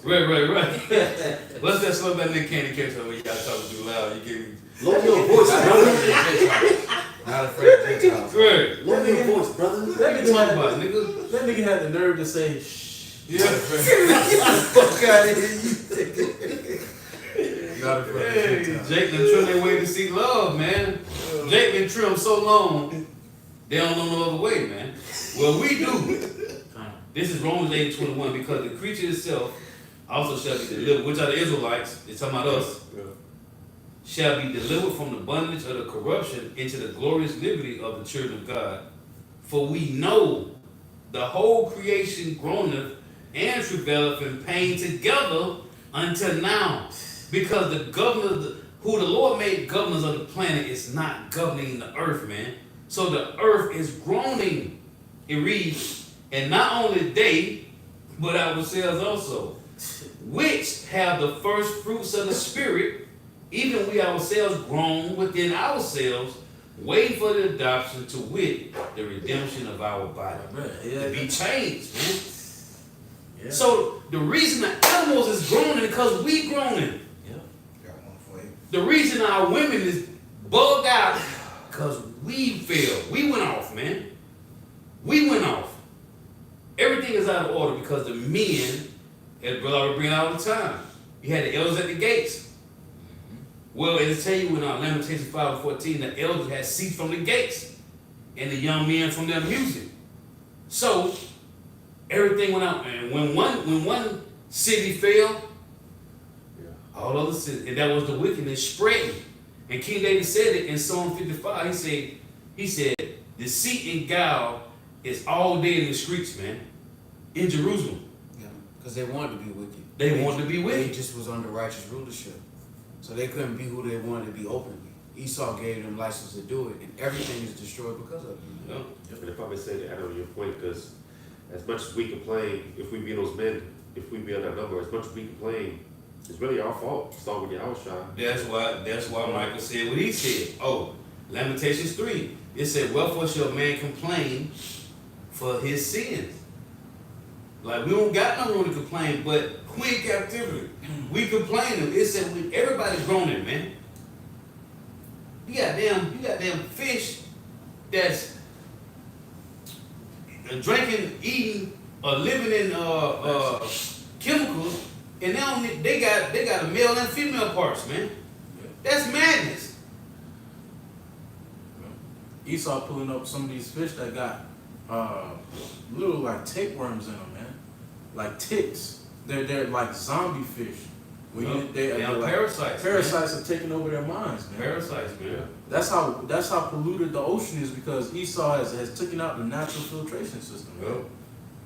Right. Let's just slow down that candy catch over. You guys talking too loud. You get me. Lower your voice, brother. Not afraid of Gentiles. Right. Lower your voice, brother. What you talking about, nigga? That nigga had the nerve to say, shh. Yeah. Fuck out of here. Not afraid of Hey, Gentiles. Jake done trim their way to see love, man. Jake been trimmed so long, they don't know no other way, man. Well, we do. This is Romans 8:21, because the creature itself also shall be delivered, which are the Israelites, it's talking about us, shall be delivered from the bondage of the corruption into the glorious liberty of the children of God. For we know the whole creation groaneth and travaileth in pain together until now. Because the governors, who the Lord made governors of the planet, is not governing the earth, man. So the earth is groaning. It reads, and not only they, but ourselves also, which have the first fruits of the Spirit, even we ourselves groan within ourselves, waiting for the adoption, to wit, the redemption of our body. To be changed, man. Yeah. So the reason the animals is groaning because we groaning. Got one for you. The reason our women is bugged out because we failed. We went off, man. We went off. Everything is out of order because the men, as brother would bring out all the time, you had the elders at the gates. Well, it'll tell you in Lamentations 5:14, the elders had ceased from the gates and the young men from their music. So everything went out, and when one city fell, all other cities, and that was the wickedness spreading. And King David said it in Psalm 55. He said, deceit and guile is all day in the streets, man, in Jerusalem. Yeah, because they wanted to be wicked. They wanted to be wicked. They just was under righteous rulership. So they couldn't be who they wanted to be openly. Esau gave them license to do it, and everything is destroyed because of it. Yeah. And if I may say that, I know your point, because as much as we complain, if we be those men, if we be on that number, as much as we complain, it's really our fault. Start with your house, child. That's why Michael said what he said. Oh, Lamentations 3, it said, wherefore shall man complain for his sins? Like, we don't got no room to complain, but we in captivity. We complaining. It said everybody's groaning, man. You got damn fish that's drinking, eating, or living in chemicals, and they got a male and female parts, man. That's madness. Esau pulling up some of these fish that got little like tapeworms in them, man. Like ticks. They're like zombie fish. They're like parasites. Parasites are taking over their minds, man. Parasites, man. That's how polluted the ocean is, because Esau has taken out the natural filtration system. Well,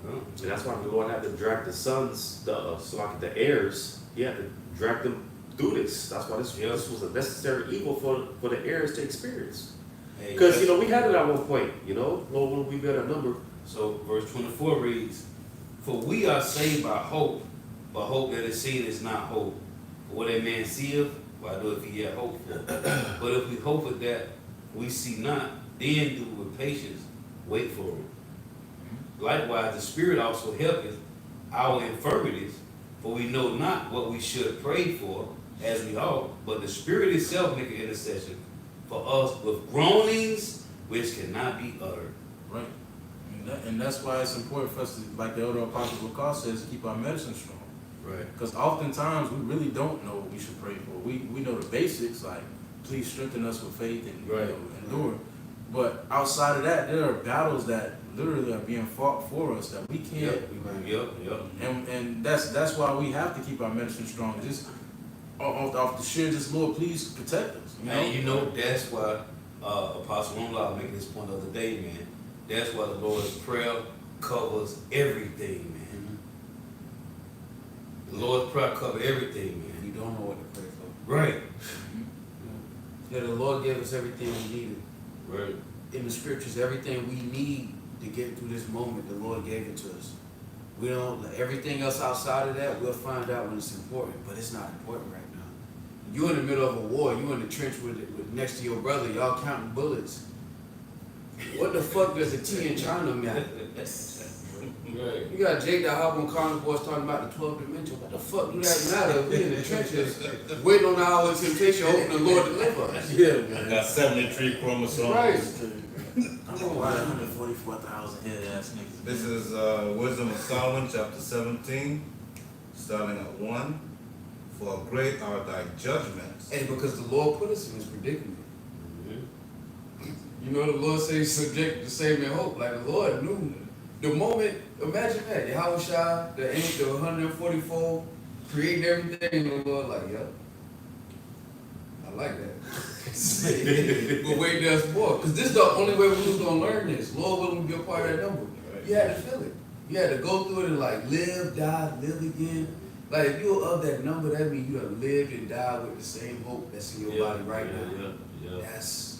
And that's why the Lord had to drag the sons, the heirs. He had to drag them through this. That's why this was a necessary evil for the heirs to experience. Because we had it at one point. Lord, when we better number. So verse 24 reads, for we are saved by hope, but hope that is seen is not hope. For what a man seeth, why doeth he yet hope for? But if we hope for that we see not, then do we with patience wait for it. Likewise, the Spirit also helpeth our infirmities, for we know not what we should pray for as we ought, but the Spirit itself maketh intercession for us with groanings which cannot be uttered. Right. And that's why it's important for us to, like the elder apostle Paul says, keep our medicine strong. Right. Because oftentimes we really don't know what we should pray for. We know the basics, like please strengthen us with faith and endure. But outside of that, there are battles that literally are being fought for us that we can't. Yep. And that's why we have to keep our medicine strong. Just off the sheer, just Lord, please protect us. And that's why Apostle Rumlaw making this point the other day, man. That's why the Lord's Prayer covers everything, man. The Lord's Prayer covers everything, man. You don't know what to pray for. Right. Yeah, the Lord gave us everything we needed. Right. In the scriptures, everything we need to get through this moment, the Lord gave it to us. We don't, everything else outside of that, we'll find out when it's important, but it's not important right now. You're in the middle of a war, you in the trench with next to your brother, y'all counting bullets. What the fuck does a T in China mean? Right. You got Jake that hop on carnivores talking about the 12th dimension. What the fuck do that matter? We in the trenches waiting on the hour of temptation, hoping the Lord deliver us. Yeah, man. Got 73 chromosomes. Right. I don't know why 144,000 head ass niggas. This is Wisdom of Solomon, chapter 17, starting at 1. For great are thy judgments. And because the Lord put us in this predicament. You know, the Lord says subject to save and hope. Like the Lord knew the moment, imagine that, Yahushua, the 144, creating everything, and the Lord like, yep. I like that. But wait, there's more. Because this is the only way we was going to learn this. Lord willing to be a part of that number. You had to feel it. You had to go through it and like live, die, live again. Like if you're of that number, that means you have lived and died with the same hope that's in your body right now. That's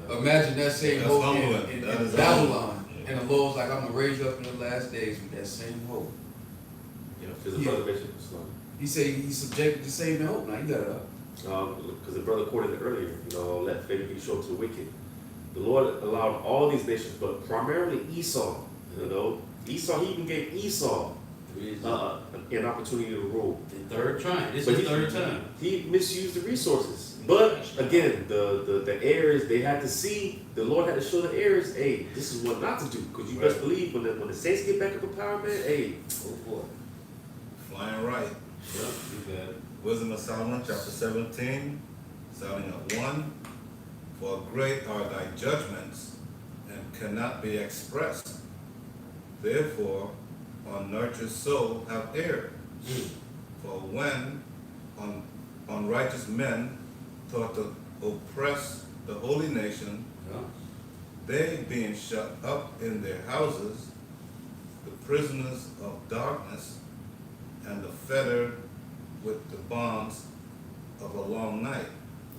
imagine that same That's hope humbling. in That is Babylon. humbling. And the Lord's like, I'm gonna raise you up in the last days with that same hope. Because the brother mentioned this one. He said he subjected the same hope. Now you got it up. Because the brother quoted it earlier, let faith be shown to the wicked. The Lord allowed all these nations, but primarily Esau. Esau, he even gave Esau an opportunity to rule. The third time. This But is the third time. He misused the resources. But again, the heirs, they had to see, the Lord had to show the heirs, hey, this is what not to do. Because you best believe when the saints get back up in power, man, hey, Oh boy. Flying right. Yep, you got it. Wisdom of Solomon, chapter 17, starting at 1. For great are thy judgments, and cannot be expressed. Therefore, unnurtured soul have erred. For when unrighteous men thought to oppress the holy nation, Yeah. they being shut up in their houses, the prisoners of darkness, and the fettered with the bonds of a long night.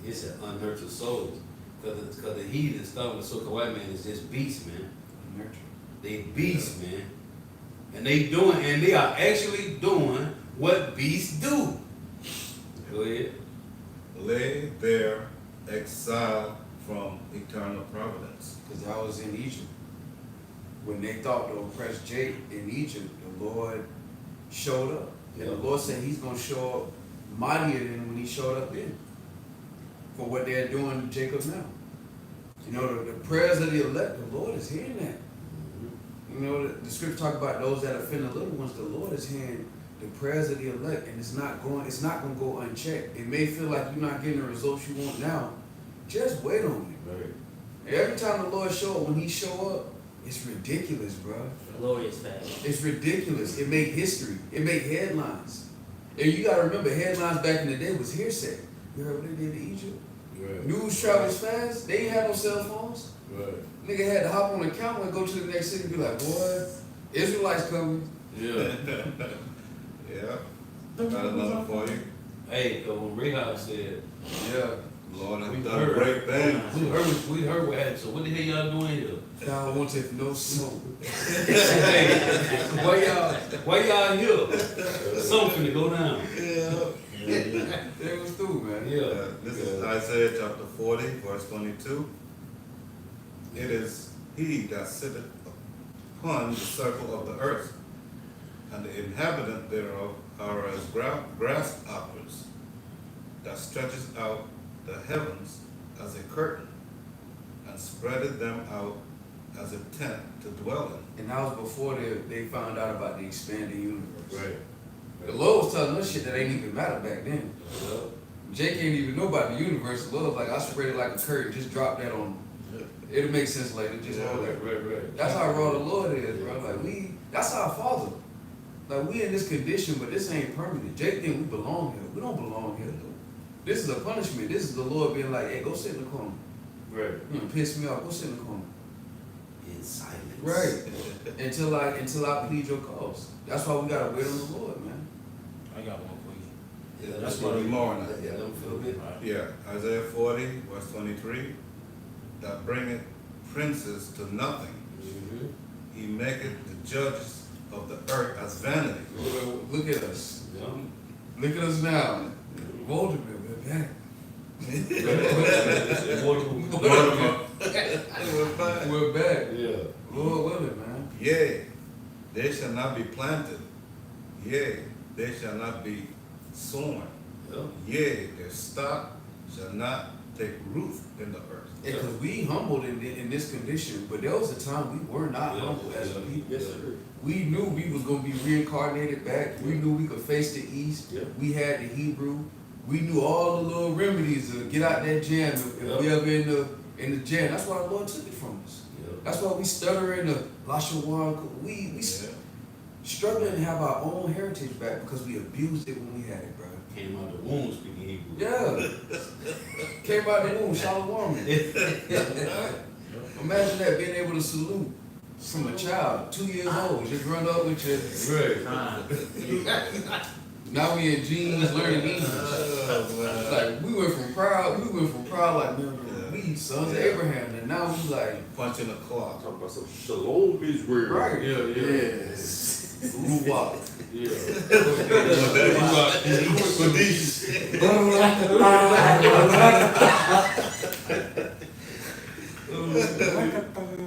He said unnurtured souls. Because the heathen stuff with Soka white man is just beasts, man. Nurture. They beasts, man. And they are actually doing what beasts do. Go ahead. Lay there exile from eternal providence. Because I was in Egypt. When they thought to oppress Jake in Egypt, the Lord showed up. And the Lord said he's going to show up mightier than when he showed up then. For what they're doing to Jacob now. You know, the prayers of the elect, the Lord is hearing that. You know, the scripture talk about those that offend the little ones. The Lord is hearing the prayers of the elect, and it's not going to go unchecked. It may feel like you're not getting the results you want now. Just wait on it. Right. Every time the Lord show up, when he show up, it's ridiculous, bro. Glorious fact. It's ridiculous. It make history. It make headlines. And you gotta remember, headlines back in the day was hearsay. You heard what they did to Egypt? Right. News travels fast. They ain't had no cell phones. Right. Nigga had to hop on the camera and go to the next city and be like, boy, Israelites coming. Yeah. Yeah. Got another for you. Hey, when Rahab said, Yeah. Lord has We done heard. great things. we heard what happened, so what the hell y'all doing here? Y'all want to no smoke. Hey, why y'all here? Something to go down. Yeah. They was through, man. Yeah. This is Isaiah chapter 40, verse 22. It is he that sitteth upon the circle of the earth, and the inhabitants thereof are as grasshoppers, that stretches out the heavens as a curtain, and spreadeth them out as a tent to dwell in. And that was before they found out about the expanding universe. Right. The Lord was telling us shit that ain't even matter back then. Yeah. Jake ain't even know about the universe. The Lord was like, I spread it like a curtain, just drop that on them. It'll make sense later, just hold that. Right. That's how raw the Lord is, bro. Like that's our Father. Like we in this condition, but this ain't permanent. Jake think we belong here. We don't belong here though. This is a punishment. This is the Lord being like, hey, go sit in the corner. Right. You know, piss me off. Go sit in the corner. In silence. Right. Until I plead your cause. That's why we gotta wait on the Lord, man. I got one for you. Yeah, That's that's what what we mourn at. Yeah, don't feel good. Yeah, Isaiah 40, verse 23. That bringeth princes to nothing. Mm-hmm. He maketh the judges of the earth as vanity. Look at us. Yeah. Look at us now. Voldemort, we're back. We're back. Yeah. Lord willing, man. Yea, they shall not be planted. Yea, they shall not be sown. Yeah. Yea, their stock shall not take root in the earth. Because we humbled in this condition, but there was a time we were not humble as a people. Yes, sir. We knew we was gonna be reincarnated back. We knew we could face the East. Yeah. We had the Hebrew. We knew all the little remedies to get out that jam if we ever in the jam. That's why the Lord took it from us. Yeah. That's why we stutter in the Lashawan. We struggling to have our own heritage back because we abused it when we had it, bro. Came out the womb speaking Hebrew. Yeah. Came out the womb, Shalom. Imagine that, being able to salute from a child, 2 years old, just run up with your. Right. Now we in jeans learning English. Like we went from proud like man, we sons of Abraham, and now we like Punching the clock. Talk about some shalom Israel. right. Yeah. Ruwa. Yeah.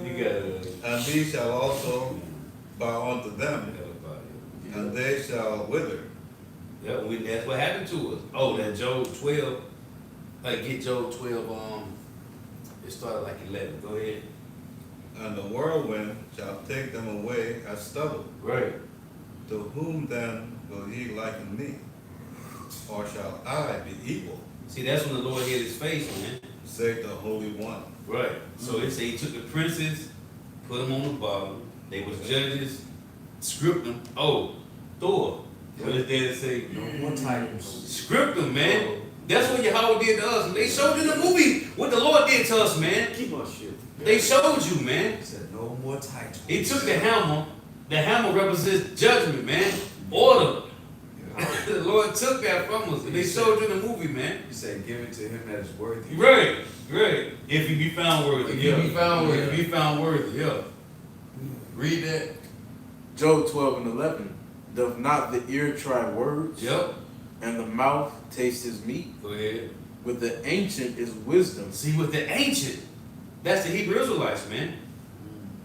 You got And he shall also bow unto them, and they shall wither. Yeah, that's what happened to us. Oh, that Job 12. Get Job 12. It started like 11. Go ahead. And the whirlwind shall take them away as stubble. Right. To whom then will ye liken me? Or shall I be equal? See, that's when the Lord hid his face, man. Saith the Holy One. Right. So it say he took the princes, put them on the bottom. They was judges, script them. Oh, Thor. What is there to say? No more titles. Script them, man. That's what Yahweh did to us. And they showed you in the movie what the Lord did to us, man. Keep on shit. They showed you, man. He said no more titles. He took the hammer. The hammer represents judgment, man. Order. The Lord took that from us. And they showed you in the movie, man. He said give it to him that is worthy. Right. If he be found worthy. If he be found worthy. If he be found worthy, yeah. Read that. Job 12 and 11. Doth not the ear try words, Yep. and the mouth taste his meat? Go ahead. With the ancient is wisdom, See, with the ancient, that's the Hebrew Israelites, man.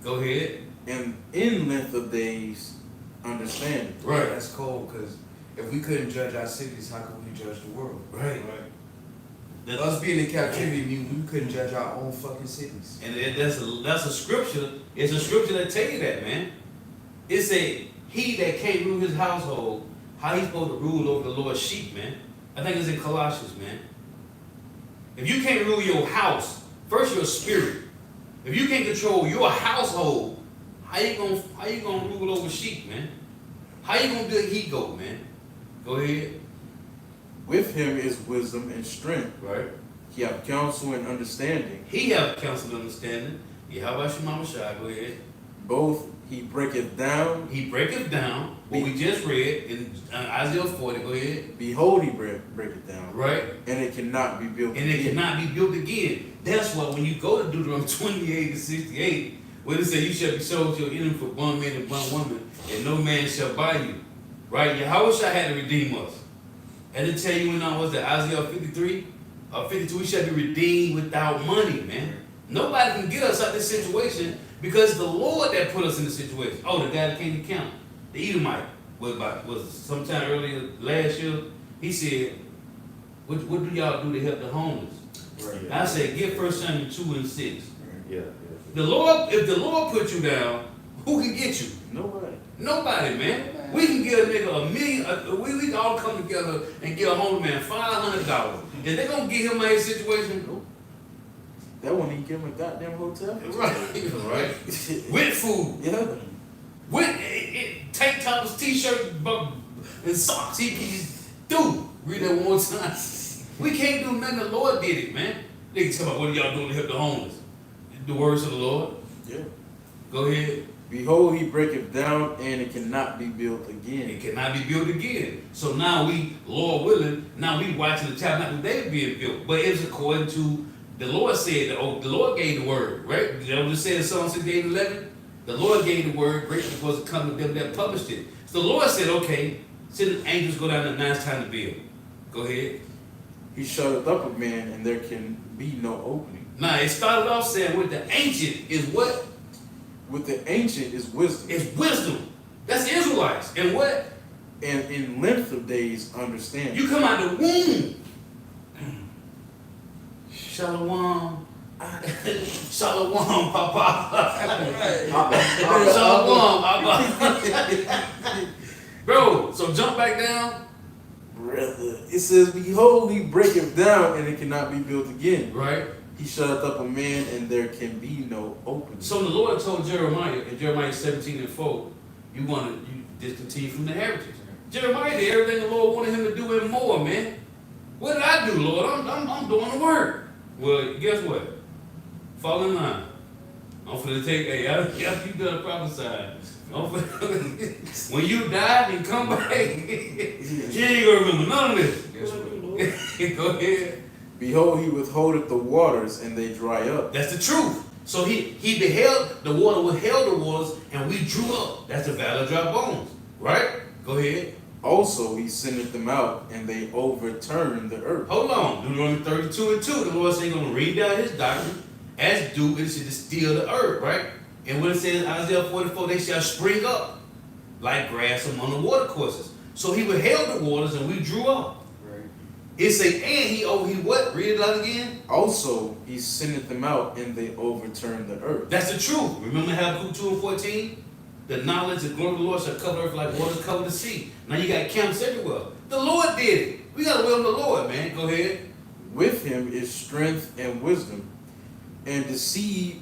Go ahead. and in length of days, understanding. Right. That's cold, because if we couldn't judge our cities, how could we judge the world? Right. Us being in captivity means we couldn't judge our own fucking cities. And that's a scripture. It's a scripture that tell you that, man. It say he that can't rule his household, how he's supposed to rule over the Lord's sheep, man. I think it's in Colossians, man. If you can't rule your house, first your spirit. If you can't control your household, how you gonna rule over sheep, man? How you gonna build he goat, man? Go ahead. With him is wisdom and strength. Right. He have counsel and understanding. He have counsel and understanding. Yeah, how about your mama shy? Go ahead. Both he breaketh down. He breaketh down what we just read in Isaiah 40. Go ahead. Behold, he breaketh down. Right. And it cannot be built And it again. cannot be built again. That's why when you go to Deuteronomy 28 and 68, where it says you shall be sold to your enemy for one man and one woman, and no man shall buy you. Right? Yahushua had to redeem us. And to tell you when I was at Isaiah 53 or 52, we shall be redeemed without money, man. Nobody can get us out of this situation because the Lord that put us in the situation. Oh, the guy that came to count, the Edomite, was sometime earlier last year. He said, what do y'all do to help the homeless? Right. I said, get 1 Samuel 2 and 6. Yeah. The Lord, if the Lord put you down, who can get you? Nobody. Nobody, man. We can give a nigga $1 million. We can all come together and give a homeless man $500. Is they gonna get him out of his situation? Nope. That won't even give him a goddamn hotel. Right, right. With food, Yeah. with tank tops, t-shirt, and socks. He do. Read that one more time. We can't do nothing. The Lord did it, man. They can tell me, what are y'all doing to help the homeless? The words of the Lord. Yeah. Go ahead. Behold, he breaketh down, and it cannot be built again. It cannot be built again. So now we, Lord willing, now we watching the tabernacle David being built. But it's according to the Lord said, the Lord gave the word, right? You know what it said in Psalm 68:11? The Lord gave the word, great was to come to them that published it. So the Lord said, okay, send the angels go down there, now it's time to build. Go ahead. He shutteth up a man, and there can be no opening. Now it started off saying with the ancient is what? With the ancient is wisdom, It's wisdom. That's the Israelites. And what? and in length of days understanding. You come out the womb. Shalom. Shalom, Papa. Shalom, Papa. Bro, so jump back down. Brother, it says, behold, he breaketh down, and it cannot be built again. Right? He shutteth up a man, and there can be no opening. So the Lord told Jeremiah in Jeremiah 17:4, you discontinue from the heritage. Jeremiah did everything the Lord wanted him to do and more, man. What did I do, Lord? I'm doing the work. Well, guess what? Fall in line. I'm finna take, hey, after you done prophesying, when you die and come back, you ain't gonna remember none of this. Go ahead. Behold, he withholdeth the waters, and they dry up. That's the truth. So he beheld the water, withheld the waters, and we drew up. That's the valley of dry bones. Right? Go ahead. Also, he sendeth them out, and they overturn the earth. Hold on. Deuteronomy 32:2. The Lord said he's gonna read down his doctrine as do it should steal the earth, right? And when it says in Isaiah 44, they shall spring up like grass among the water courses. So he withheld the waters and we drew up. Right. It say, and he what? Read it out again. Also, he sendeth them out, and they overturn the earth. That's the truth. Remember Habakkuk 2:14? The knowledge and glory of the Lord shall cover the earth like waters cover the sea. Now you got camps everywhere. The Lord did it. We got to welcome the Lord, man. Go ahead. With him is strength and wisdom, and the deceived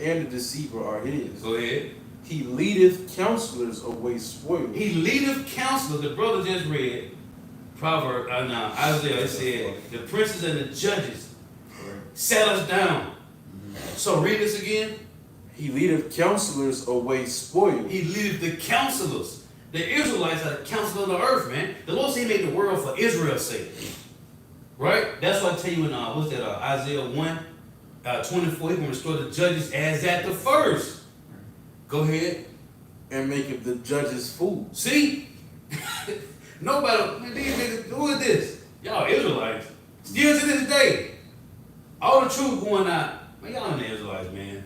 and the deceiver are his. Go ahead. He leadeth counselors away spoiled. He leadeth counselors. The brother just read Proverb, Isaiah. It said, the princes and the judges sat us down. So read this again. He leadeth counselors away spoiled. He leadeth the counselors. The Israelites are the counselors of the earth, man. The Lord said he made the world for Israel's sake. Right? That's why I tell you in Isaiah 1:24, he's going to restore the judges as at the first. Go ahead. And maketh the judges fools. See? Nobody, man, these niggas, who is this? Y'all Israelites. Still to this day, all the truth going out. Man, y'all in the Israelites, man.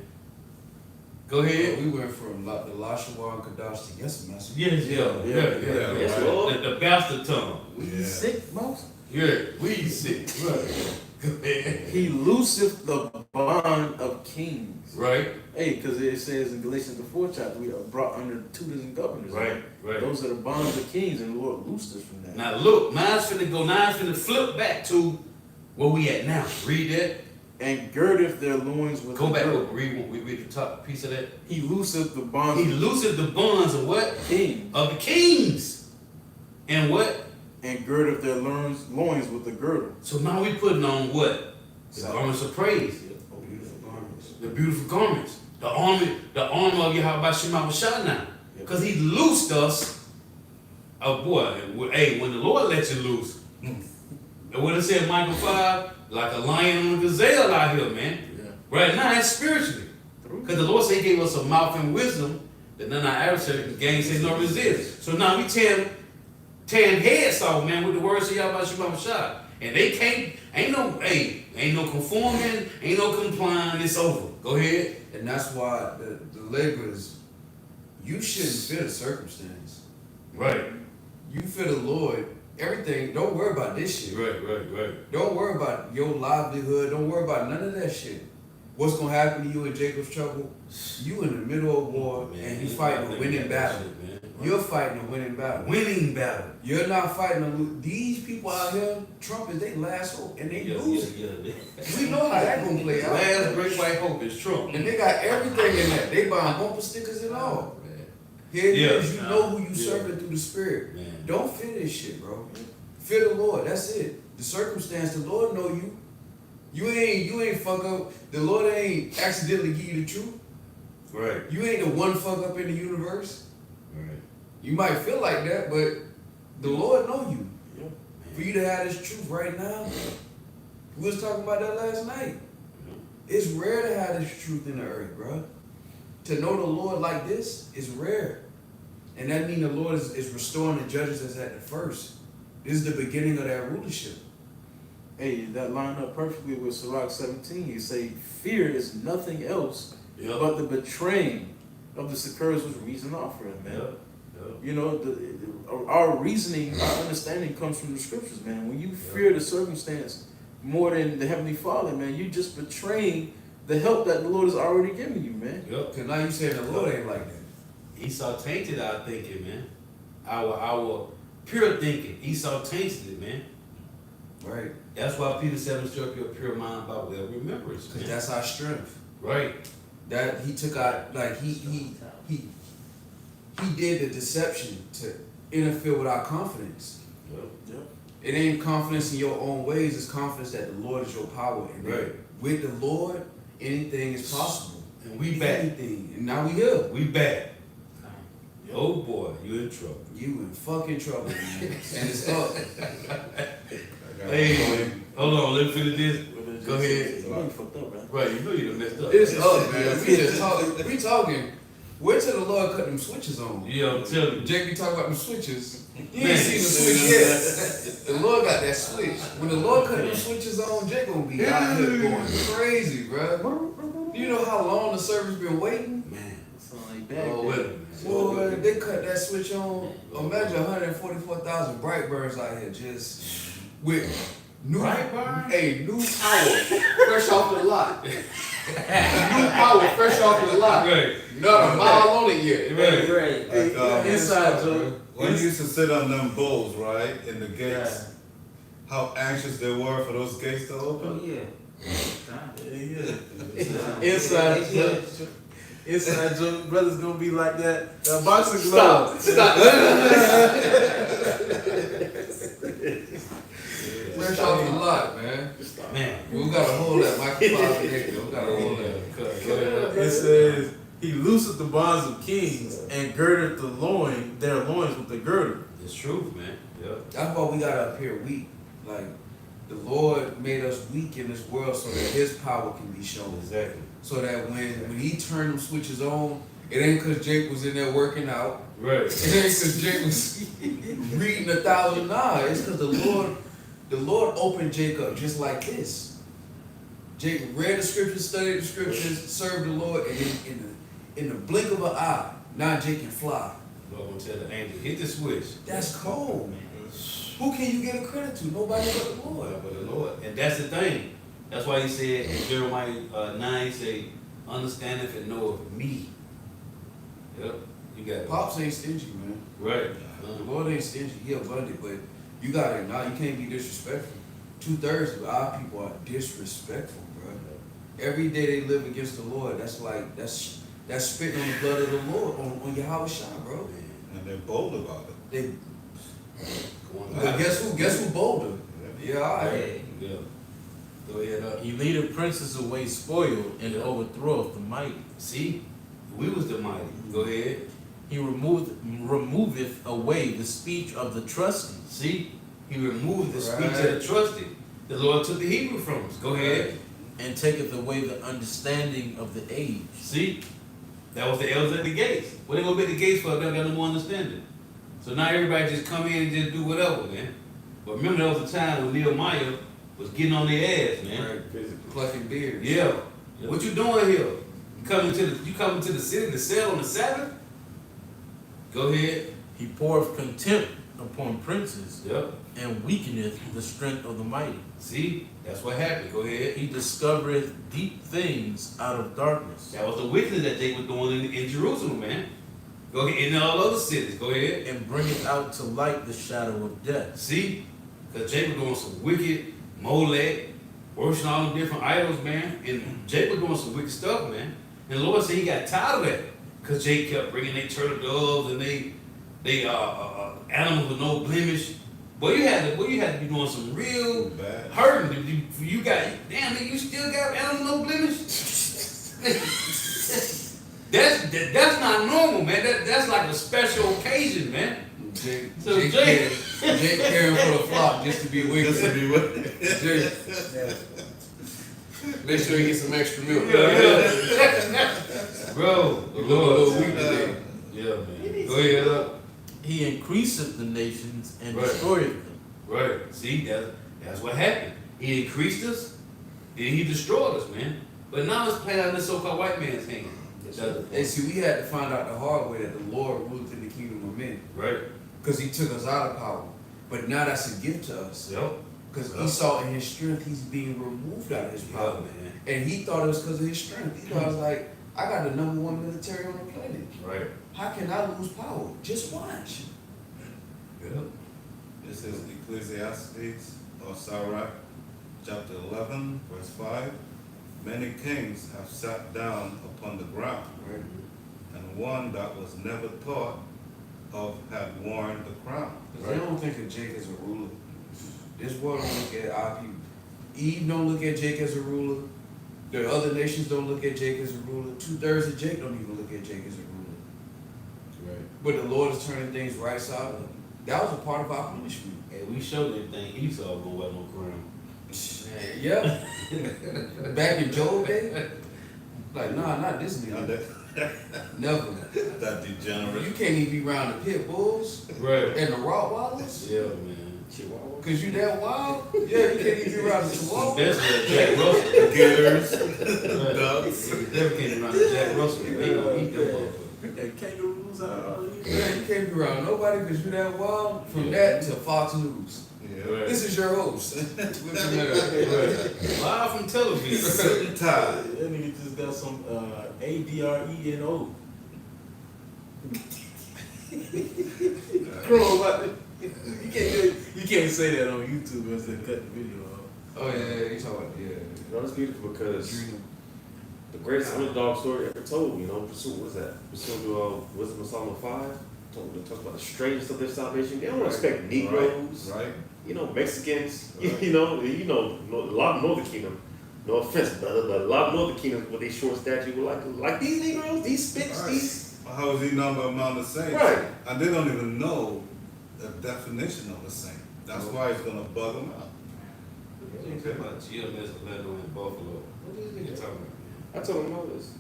Go ahead. We went from the Lashawar and Kadash to yes, master. Yes, yeah. Yes, The- Lord. The bastard tongue. We Yeah. sick, most. Yeah, we sick. Right. Go ahead. He looseth the bond of kings. Right, Hey, because it says in Galatians the 4th chapter, we are brought under tutors and governors. right. Those are the bonds of kings, and the Lord loosed us from that. Now look, mine's finna flip back to where we at now. Read that. And girdeth their loins with Go the back. girdle. Read the top piece of that. He looseth the bonds He of loosed the bonds of what? kings, Of the kings. And what? and girdeth their loins with the girdle. So now we putting on what? The garments of praise. Beautiful garments. The beautiful garments. The armor of Yahweh Shema now. Because he loosed us. Oh boy, hey, when the Lord lets you loose. And what it said, Michael 5, like a lion on a gazelle out here, man. Yeah. Right now, that's spiritually. Because the Lord said he gave us a mouth and wisdom that none of our adversaries can gainsay nor resist. So now we tearing heads off, man, with the words of Yahweh Shema Shah. And they can't, ain't no conforming, ain't no complying, it's over. Go ahead. And that's why the laborers, you shouldn't fear the circumstance. Right, You fear the Lord. Everything, don't worry about this shit. right. Don't worry about your livelihood. Don't worry about none of that shit. What's gonna happen to you in Jacob's trouble? You in the middle of war and you fighting a winning battle. You're fighting a winning battle. Winning battle. You're not fighting a lose. These people out here, Trump is they last hope and they lose. We know how that gonna play out. Last great white hope is Trump. And they got everything in that. They buying bumper stickers and all. Here it Yeah. is. You know who you Yeah. serving through the Spirit. Man. Don't fear this shit, bro. Fear the Lord. That's it. The circumstance, the Lord know you. You ain't fuck up. The Lord ain't accidentally give you the truth. Right. You ain't the one fuck up in the universe. Right. You might feel like that, but the Lord know you. Yeah. For you to have this truth right now, we was talking about that last night. It's rare to have this truth in the earth, bro. To know the Lord like this is rare. And that means the Lord is restoring the judges as at the first. This is the beginning of that rulership. Hey, that lined up perfectly with Sirach 17. He say, fear is nothing else Yep. but the betraying of the succors which reason offering, man. Yep. You know, our reasoning, our understanding comes from the scriptures, man. When you fear the circumstance more than the Heavenly Father, man, you just betraying the help that the Lord has already given you, man. Yep. Because now you saying the Lord ain't like that. Esau tainted our thinking, man. Our pure thinking. Esau tainted it, man. Right. That's why Peter said, instruct your pure mind by well remembrance. Because Man. that's our strength. Right. That he took out, like he did the deception to interfere with our confidence. Yep. It ain't confidence in your own ways, it's confidence that the Lord is your power. And Right. with the Lord, anything is possible. And we back. Anything. And now we here. We back. Oh boy, you in trouble. You in fucking trouble, man. And it's up. Hey, hold on, let me finish this. Go ahead. You ain't fucked up, man. Right, you know you done messed up. It's up, man. We just talking. We talking. Wait till the Lord cut them switches on. Yeah, I'm telling you. Jake be talking about them switches. You Man. ain't seen the switch yet. The Lord got that switch. When the Lord cut them switches on, Jake gonna be out here going crazy, bro. You know how long the service been waiting? Man. Sound like that. Oh, wait a minute. Boy, they cut that switch on. Imagine 144,000 bright birds out here just with new, Brightburn? new power fresh off the lot. New power fresh off the lot. Right. Not a mile on it yet. Right. Like, Inside joke. when you used to sit on them bulls, right, in the gates, Yeah. how anxious they were for those gates to Oh, open? yeah. Yeah. Inside joke. Inside joke. Brother's gonna be like that. That boxing glove. Stop. Fresh off the lot, man. Man. We gotta hold that microphone nigga. We gotta hold that. It says, he looseth the bonds of kings and girdeth their loins with the girdle. It's truth, man. Yep. That's why we gotta appear weak. Like, the Lord made us weak in this world so that His power can be shown. Exactly. So that when He turned them switches on, it ain't cause Jake was in there working out. Right. It ain't cause Jake was reading 1,000 nah. It's cause the The Lord opened Jacob just like this. Jacob read the scriptures, studied the scriptures, served the Lord, and in the blink of an eye, now Jake can fly. Lord gonna tell the angel, hit the switch. That's cold, man. Who can you give a credit to? Nobody but the Lord. But the Lord. And that's the thing. That's why he said in Jeremiah 9, he say, understandeth and knoweth me. Yep. You got it. Pops ain't stingy, man. Right. The Lord ain't stingy. He abundant, but you gotta acknowledge you can't be disrespectful. 2/3 of our people are disrespectful, bro. Every day they live against the Lord. That's like that's spitting on the blood of the Lord on Yahweh Shah, bro. And they're bold about it. They Going but guess who bolder? Yeah, all right. Yeah. Go ahead up. He leadeth princes away spoiled, and overthroweth the mighty. See? We was the mighty. Go ahead. He removeth away the speech of the trusty. See? He removed the speech Right. of the trusted. The Lord took the Hebrew from us. Go ahead. And taketh away the understanding of the age. See? That was the elders at the gates. What they gonna be at the gates for if they don't got no more understanding? So now everybody just come in and just do whatever, man. But remember there was a time when Nehemiah was getting on their ass, man. Right. Plucking beards. Yeah. What you doing here? You coming to the city to sell on the Sabbath? Go ahead. He poureth contempt upon princes, Yep. and weakeneth the strength of the mighty. See? That's what happened. Go ahead. He discovereth deep things out of darkness, That was the wickedness that they were doing in Jerusalem, man. Go ahead. In all other cities. Go ahead. and bringeth out to light the shadow of death. See? Because Jake was doing some wicked, Molech, worshiping all them different idols, man. And Jake was doing some wicked stuff, man. And the Lord said he got tired of that. Because Jake kept bringing their turtle doves and they animals with no blemish. Boy, you had to be doing some real Bad. hurting. You got, damn, nigga, you still got animals no blemish? That's not normal, man. That's like a special occasion, man. Jake, So Jake, Jake- Jake caring for the flock just to be wicked. Just to be with Make sure you get some extra milk. Bro, You look a little weak today. yeah, man. Go ahead up. He increaseth the nations and Right. destroyeth them. Right. See, that's what happened. He increased us, then he destroyed us, man. But now it's playing out in the so-called white man's hand. And see, we had to find out the hard way that the Lord ruled in the kingdom of men. Right. Because he took us out of power. But now that's a gift to us. Yep. Because Esau, in his strength, he's being removed out of his Yeah, power. man. And he thought it was because of his strength. He thought it was like, I got the #1 military on the planet. Right. How can I lose power? Just watch. Yep. This is Ecclesiastes or Sirach, chapter 11, verse 5. Many kings have sat down upon the ground, Right? and one that was never thought of had worn the crown. Because they don't think of Jake as a ruler. This world don't look at our people. Eve don't look at Jake as a ruler. The other nations don't look at Jake as a ruler. 2/3 of Jake don't even look at Jake as a ruler. Right. But the Lord is turning things right side up. That was a part of our punishment. And we showed them thing Esau gonna wear no crown. Yeah. Back in Job day, like, nah, not this Now nigga. that, Never. that degenerate. You can't even be around the pit bulls Right. and the Rottweilers. Yeah, man. Cause you that wild? Yeah, you can't even be around the Chihuahua. That's Jack Russell. Gators, Right. ducks. You never came around to Jack Russell. They gonna eat them motherfuckers. And kangaroos out. Yeah, you can't be around nobody because you that wild. From that to Fox News. Yeah. Right. This is your host. Live from television. Suit and tie. That nigga just got some ADRENO. Come on, but you can't say that on YouTube unless they cut the video off. Oh yeah, you talking about You know, it's beautiful because the greatest underdog story ever told, you know, Pursuit, what's that? Pursuit of Wisdom of Solomon 5, talks about the strangeness of their salvation. They don't expect Negroes, Right. you know, Mexicans, Right. you know, a lot of Northern Kingdom. No offense, brother, but a lot of Northern Kingdom with these short stature were like these Negroes, these spits, Right. these. How is he number among the saints? Right. And they don't even know the definition of a saint. That's why he's gonna bug them out. They talking about GMS, Orlando, and Buffalo. What is this nigga talking about? I told him all this.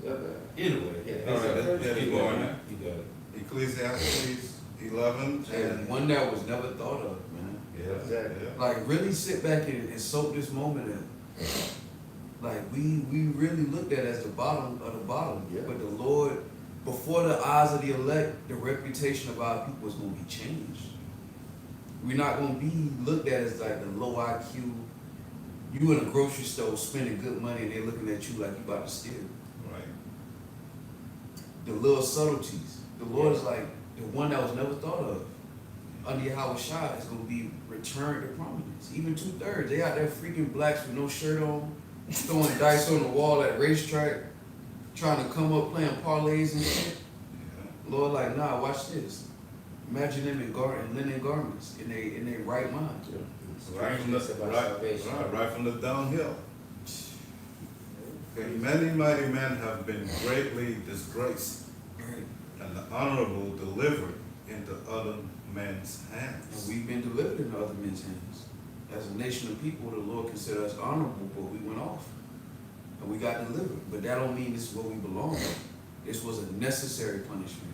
Anyway, All right, yeah, you keep going, got man. it. You got it. Ecclesiastes 11 And and one that was never thought of, man. yeah. Yeah, Exactly. yeah. Like really sit back and soak this moment in. Like we really looked at it as the bottom of the bottom. Yeah. But the Lord, before the eyes of the elect, the reputation of our people is gonna be changed. We're not gonna be looked at as like the low IQ. You in a grocery store spending good money and they're looking at you like you about to steal. Right. The little subtleties. The Lord is like the one that was never thought of. Under Yahweh Shah is gonna be returned to prominence. Even 2/3. They out there freaking blacks with no shirt on, throwing dice on the wall at racetrack, trying to come up playing parlays and shit. Yeah. Lord like, nah, watch this. Imagine them in linen garments in their right mind. Right from the Strangeness about right, salvation. right from the downhill. Many mighty men have been greatly disgraced, Right. and the honorable delivered into other men's And hands. we've been delivered into other men's hands. As a nation of people, the Lord considered us honorable, but we went off. And we got delivered. But that don't mean this is where we belong. This was a necessary punishment.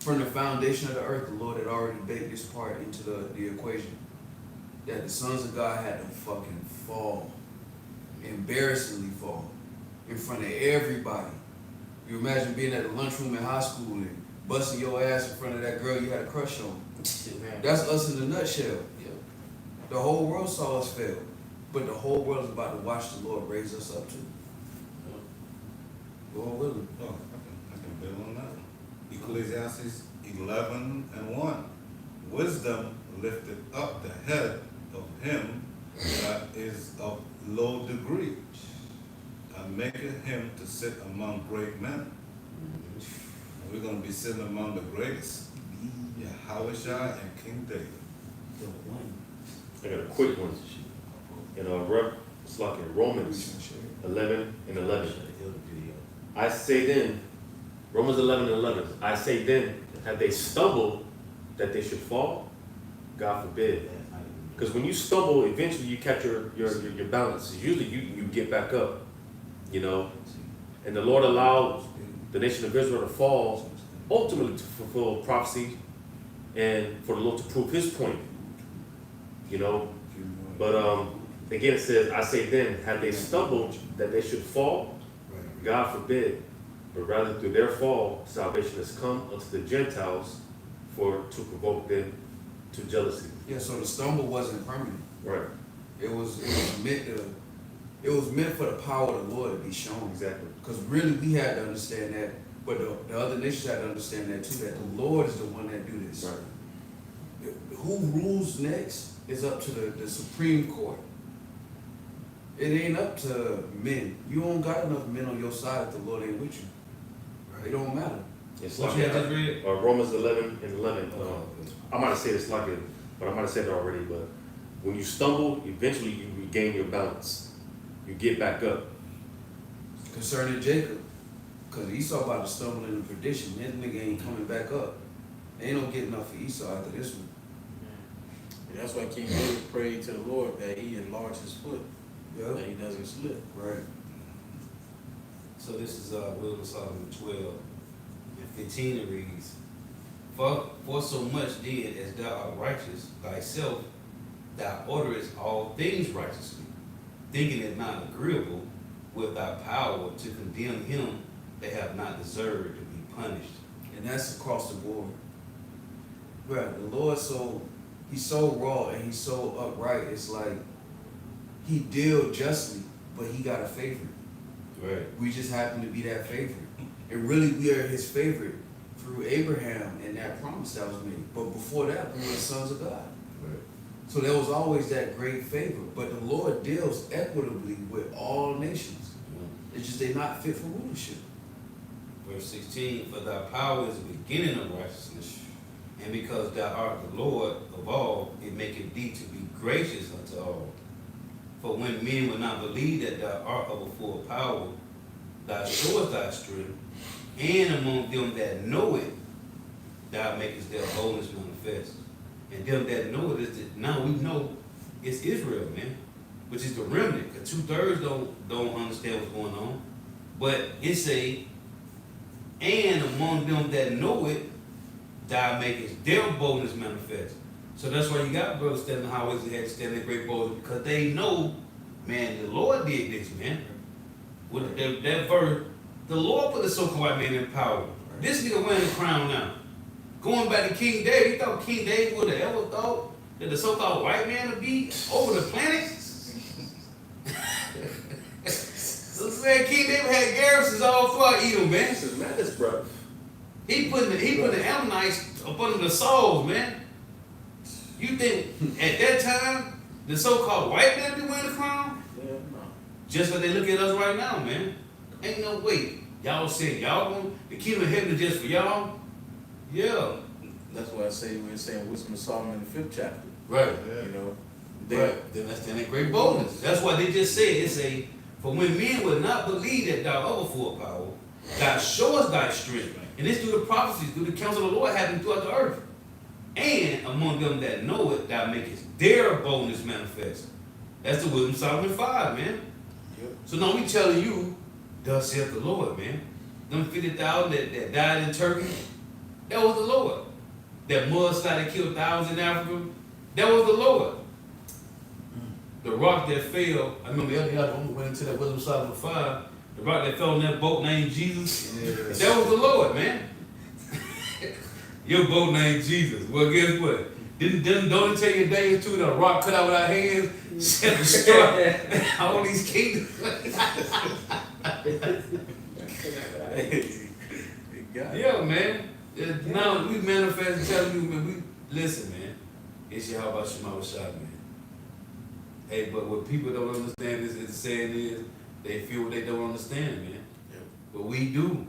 From the foundation of the earth, the Lord had already baked this part into the equation. That the sons of God had to fucking fall. Embarrassingly fall. In front of everybody. You imagine being at the lunchroom in high school and busting your ass in front of that girl you had a crush on. Man. That's us in a nutshell. Yeah. The whole world saw us fail. But the whole world is about to watch the Lord raise us up too. Lord willing. Oh, I can build on that one. Ecclesiastes 11:1. Wisdom lifted up the head of him that is of low degree, and maketh him to sit among great men. And we're going to be sitting among the greatest. Yahweh and King David. The one. I got a quick one. It's like in Romans 11:11. I say then, Romans 11:11. I say then, have they stumbled that they should fall? God forbid. Because when you stumble, eventually you catch your balance. Usually you get back up, you know. And the Lord allowed the nation of Israel to fall, ultimately to fulfill prophecy and for the Lord to prove his point, you know. But again it says, I say then, have they stumbled that they should fall? God forbid. But rather through their fall, salvation has come unto the Gentiles to provoke them to jealousy. Yeah, so the stumble wasn't permanent. Right. It was meant for the power of the Lord to be shown. Exactly. Because really we had to understand that, but the other nations had to understand that too, that the Lord is the one that do this. Right. Who rules next is up to the Supreme Court. It ain't up to men. You don't got enough men on your side if the Lord ain't with you. It don't matter. It's What like you had just read? Romans 11:11. I might have said it's like it, but I might have said it already. But when you stumble, eventually you regain your balance. You get back up. Concerning Jacob, because Esau about to stumble into perdition. This nigga ain't coming back up. Ain't no getting up for Esau after this one. And that's why King David prayed to the Lord that he enlarge his foot, that Yep. he doesn't slip. Right. So this is Wisdom of Solomon 12:15. It reads, For so much did as thou art righteous thyself, thou orderest all things righteously, thinking it not agreeable with thy power to condemn him that have not deserved to be punished. And that's across the board. Right. The Lord he's so raw and he's so upright. It's like he deal justly, but he got a favorite. Right. We just happen to be that favorite. And really we are his favorite through Abraham and that promise that was made. But before that, we were the sons of God. Right. So there was always that great favor. But the Lord deals equitably with all nations. It's just they're not fit for rulership. Verse 16, for thy power is the beginning of righteousness, and because thou art the Lord of all, it maketh thee to be gracious unto all. For when men will not believe that thou art of a full power, thou showest thy strength, and among them that know it, thou makest their boldness manifest. And them that know it is that now we know it's Israel, man, which is the remnant, because 2/3 don't understand what's going on. But it say, and among them that know it, thou makest their boldness manifest. So that's why you got brothers standing on the highways and had to stand in great boldness, because they know, man, the Lord did this, man. With that verse, the Lord put the so-called white man in power. This nigga wearing the crown now. Going back to King David, you thought King David would have ever thought that the so-called white man would be over the planet? So saying King David had garrisons all throughout Edom, man. This is madness, bro. He put the Ammonites up under the Sauls, man. You think at that time the so-called white man be wearing the crown? Yeah, no. Just like they look at us right now, man. Ain't no way. Y'all said y'all want the kingdom of heaven is just for y'all? Yeah. That's why I say we're saying Wisdom of Solomon in the 5th chapter. Right. You know, Right. Then that's that great boldness. That's why they just said, it say, for when men would not believe that thou overfull power, thou showest thy strength. And this through the prophecies, through the counsel of the Lord happening throughout the earth. And among them that know it, thou makest their boldness manifest. That's the Wisdom of Solomon 5, man. Yep. So now we telling you, thus saith the Lord, man. Them 50,000 that died in Turkey, that was the Lord. That mudslide that killed thousands in Africa, that was the Lord. The rock that fell, I remember the other day I went into that Wisdom of Solomon 5, the rock that fell in that boat named Jesus, Yes. that was the Lord, man. Your boat named Jesus. Well, guess what? Don't it tell you a day or two that a rock cut out with our hands shall destroy all these kingdoms? Yeah, man. Now we manifest and telling you, man, we listen, man. It's your how about Shema shot, man. Hey, but what people don't understand is the saying is they feel what they don't understand, man. Yep. But we do.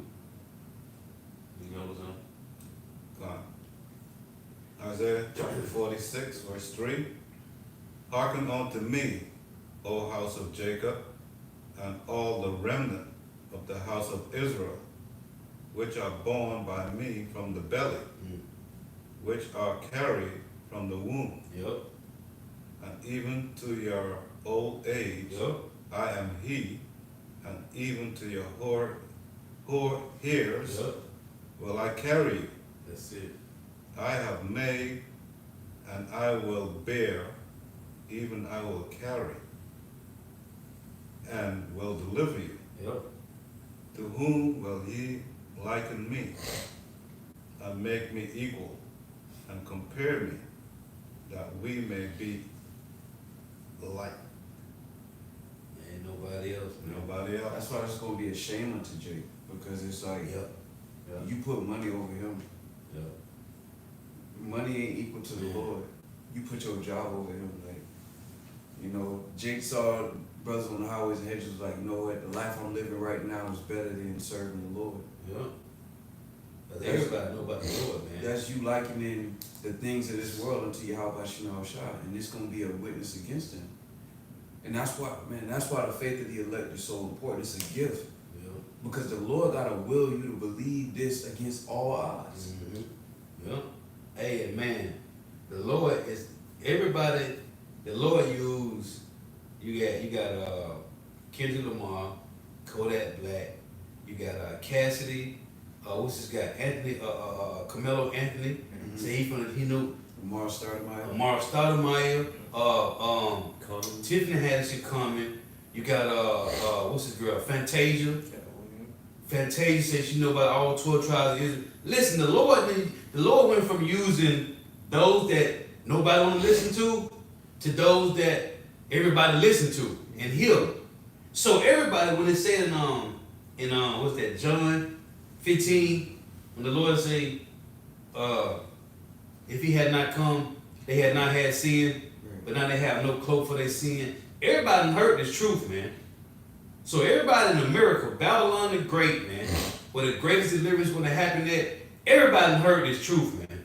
You know what I'm saying? Isaiah chapter 46, verse 3. Hearken unto me, O house of Jacob, and all the remnant of the house of Israel, which are born by me from the belly, which are carried from the womb, Yep. and even to your old age, Yep. I am he, and even to your hoar hairs Yep. will I carry you. That's it. I have made, and I will bear, even I will carry, and will deliver you. Yep. To whom will ye liken me, and make me equal, and compare me, that we may be like Ain't nobody else, man. nobody else? That's why it's gonna be a shame unto Jake, because it's like Yep. Yep. you put money over him. Yep. Money ain't equal to the Lord. You put your job over him. Like, you know, Jake saw brothers on the highways and hedges was like, you know what, the life I'm living right now is better than serving the Lord. Yep. But everybody know about the Lord, man. That's you likening the things of this world unto Yahweh Shema Shah, and it's gonna be a witness against him. And that's why, man, that's why the faith of the elect is so important. It's a gift. Yep. Because the Lord gotta will you to believe this against all odds. Mm-hmm. Yep. Hey, man, the Lord is everybody. The Lord used. You got Kendrick Lamar, Kodak Black. You got Cassidy. What's this guy? Anthony. Carmelo Anthony. Mm-hmm. Say he knew. Mark Stoudemire. Mark Stoudemire. Coming. Tiffany Haddish coming. You got what's this girl? Fantasia. Fantasia said she know about all 12 tribes of Israel. Listen, the Lord went from using those that nobody want to listen to those that everybody listen to and heal them. So everybody, when it said in what's that, John 15, when the Lord say, if he had not come, they had not had sin, but now they have no cloak for their sin. Everybody done heard this truth, man. So everybody in America, Babylon the Great, man, where the greatest deliverance going to happen at, everybody done heard this truth, man.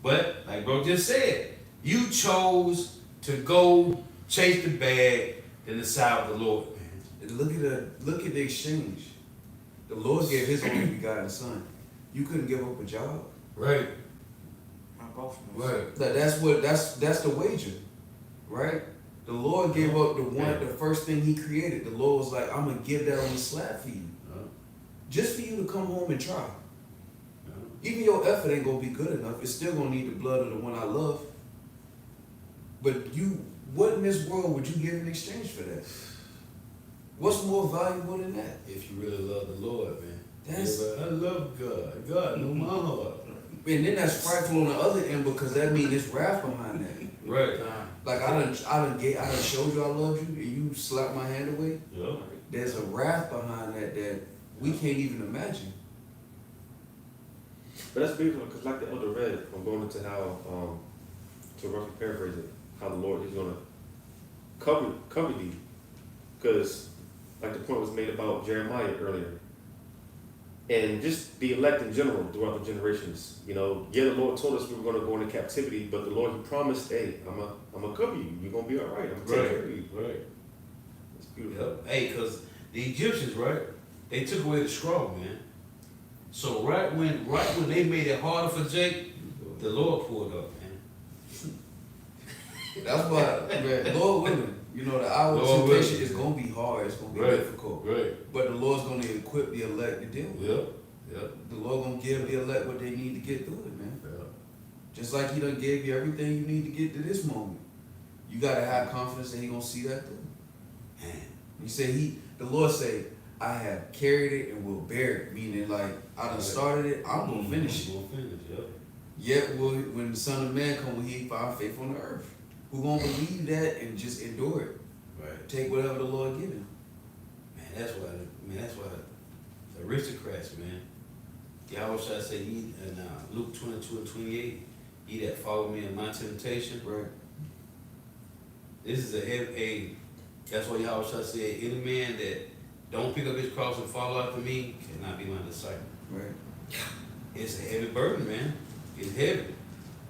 But, like bro just said, you chose to go chase the bag than the side of the Lord, man. And look at the exchange. The Lord gave his only begotten son. You couldn't give up a job. Right. My boss knows. Right. That's the wager. Right? The Lord gave up the first thing he created. The Lord was like, I'm gonna give that on the slab for you. Just for you to come home and try. Even your effort ain't gonna be good enough. It's still gonna need the blood of the one I love. But what in this world would you give in exchange for that? What's more valuable than that? If you really love the Lord, man. That's- I love God. God know my heart. And then that's frightful on the other end because that means there's wrath behind that. Right. Like I done showed you I love you, and you slapped my hand away. Yeah. There's a wrath behind that we can't even imagine. But that's beautiful because, like the elder read, I'm going into how, to roughly paraphrase it, how the Lord is going to cover thee. Because, like the point was made about Jeremiah earlier, and just the elect in general throughout the generations. You know, yeah, the Lord told us we were going to go into captivity, but the Lord, He promised, hey, I'm gonna cover you. You're gonna be all right. I'm gonna take care of you. Right. It's beautiful. Yep. Hey, because the Egyptians, right? They took away the scroll, man. So right when they made it harder for Jake, the Lord pulled up, man. That's why, man, Lord willing, the hour of Lord temptation willing. is gonna be hard. It's gonna be Right. difficult. Right. But the Lord's gonna equip the elect to deal with it. Yep. Yep. The Lord gonna give the elect what they need to get through it, man. Yep. Just like He done gave you everything you need to get to this moment. You gotta have confidence that He gonna see that through. Man. He said the Lord say, I have carried it and will bear it. Meaning like I done started it, I'm gonna finish it. Gonna finish, yep. Yet when the Son of Man come, will He find faith on the earth? Who gonna believe that and just endure it? Right. Take whatever the Lord give him. That's why the aristocrats, man. Y'all should I say ye in Luke 22:28, ye that follow me in my temptation. Right. This is a heavy that's why y'all should say any man that don't pick up his cross and follow after me cannot be my disciple. Right. It's a heavy burden, man. It's heavy.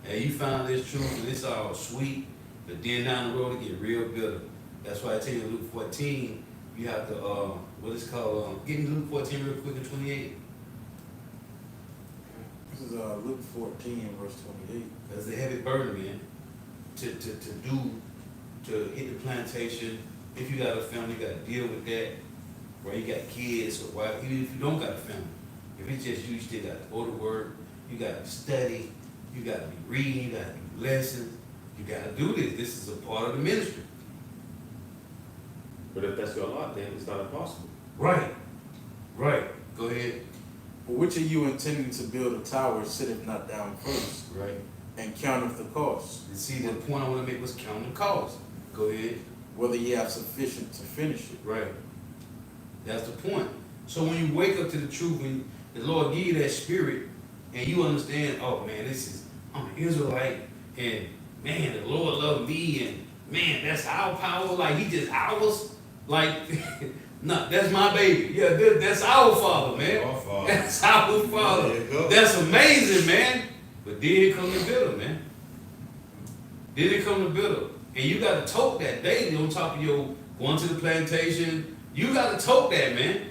And you found this truth and it's all sweet, but then down the road it get real bitter. That's why I tell you in Luke 14, you have to what is called get me Luke 14 real quick and 28. This is Luke 14, verse 28. That's a heavy burden, man. To hit the plantation. If you got a family, you gotta deal with that. Where you got kids or wife, even if you don't got a family. If it's just you still got to go to work, you got to study, you got to be reading, you got to do lessons, you got to do this. This is a part of the ministry. But if that's your lot, then it's not impossible. Right. Right. Go ahead. For which of you intending to build a tower sitteth not down first, Right. and counteth the cost, And see, the point I want to make was counting costs. Go ahead. whether ye have sufficient to finish it? Right. That's the point. So when you wake up to the truth and the Lord give you that spirit and you understand, oh man, I'm an Israelite and man, the Lord loved me and man, that's our power. Like He just ours. Like, no, that's my baby. Yeah, that's our Father, man. Our Father. That's our Father. There you go. That's amazing, man. But then it come to bitter, man. Then it come to bitter. And you got to tote that daily on top of your going to the plantation. You got to tote that, man.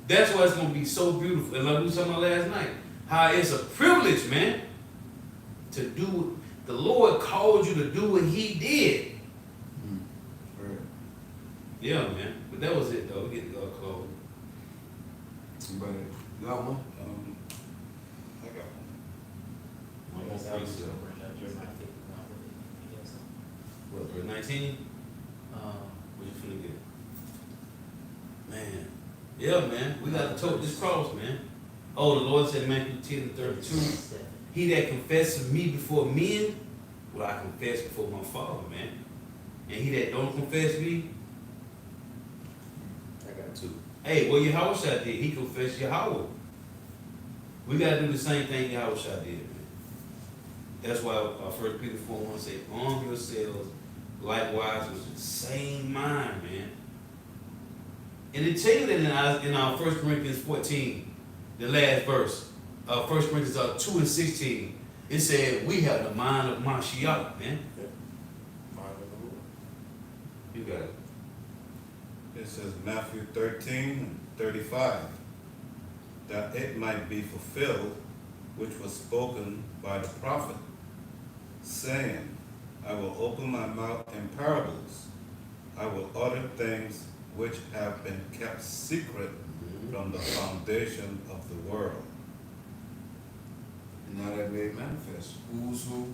That's why it's going to be so beautiful. And like we were talking about last night, how it's a privilege, man, to do. The Lord called you to do what He did. Right. Yeah, man. But that was it, though. We get to go close. Anybody got one? I got one. One more precept. What, verse 19? What you finna get? Man. Yeah, man. We got to tote this cross, man. Oh, the Lord said in Matthew 10:32, he that confesses me before men, will I confess before my Father, man. And he that don't confess me, I got two. hey, well, Yahushua did. He confessed Yahweh. We got to do the same thing Yahushua did, man. That's why 1 Peter 4:1 say, arm yourselves likewise with the same mind, man. And it tell you that in our 1 Corinthians 14, the last verse, 1 Corinthians 2:16, it said, we have the mind of Mashiach, man. Mind of the Lord. You got it. It says Matthew 13:35, that it might be fulfilled, which was spoken by the prophet, saying, I will open my mouth in parables. I will utter things which have been kept secret from the foundation of the world. And now that made manifest. Who's who?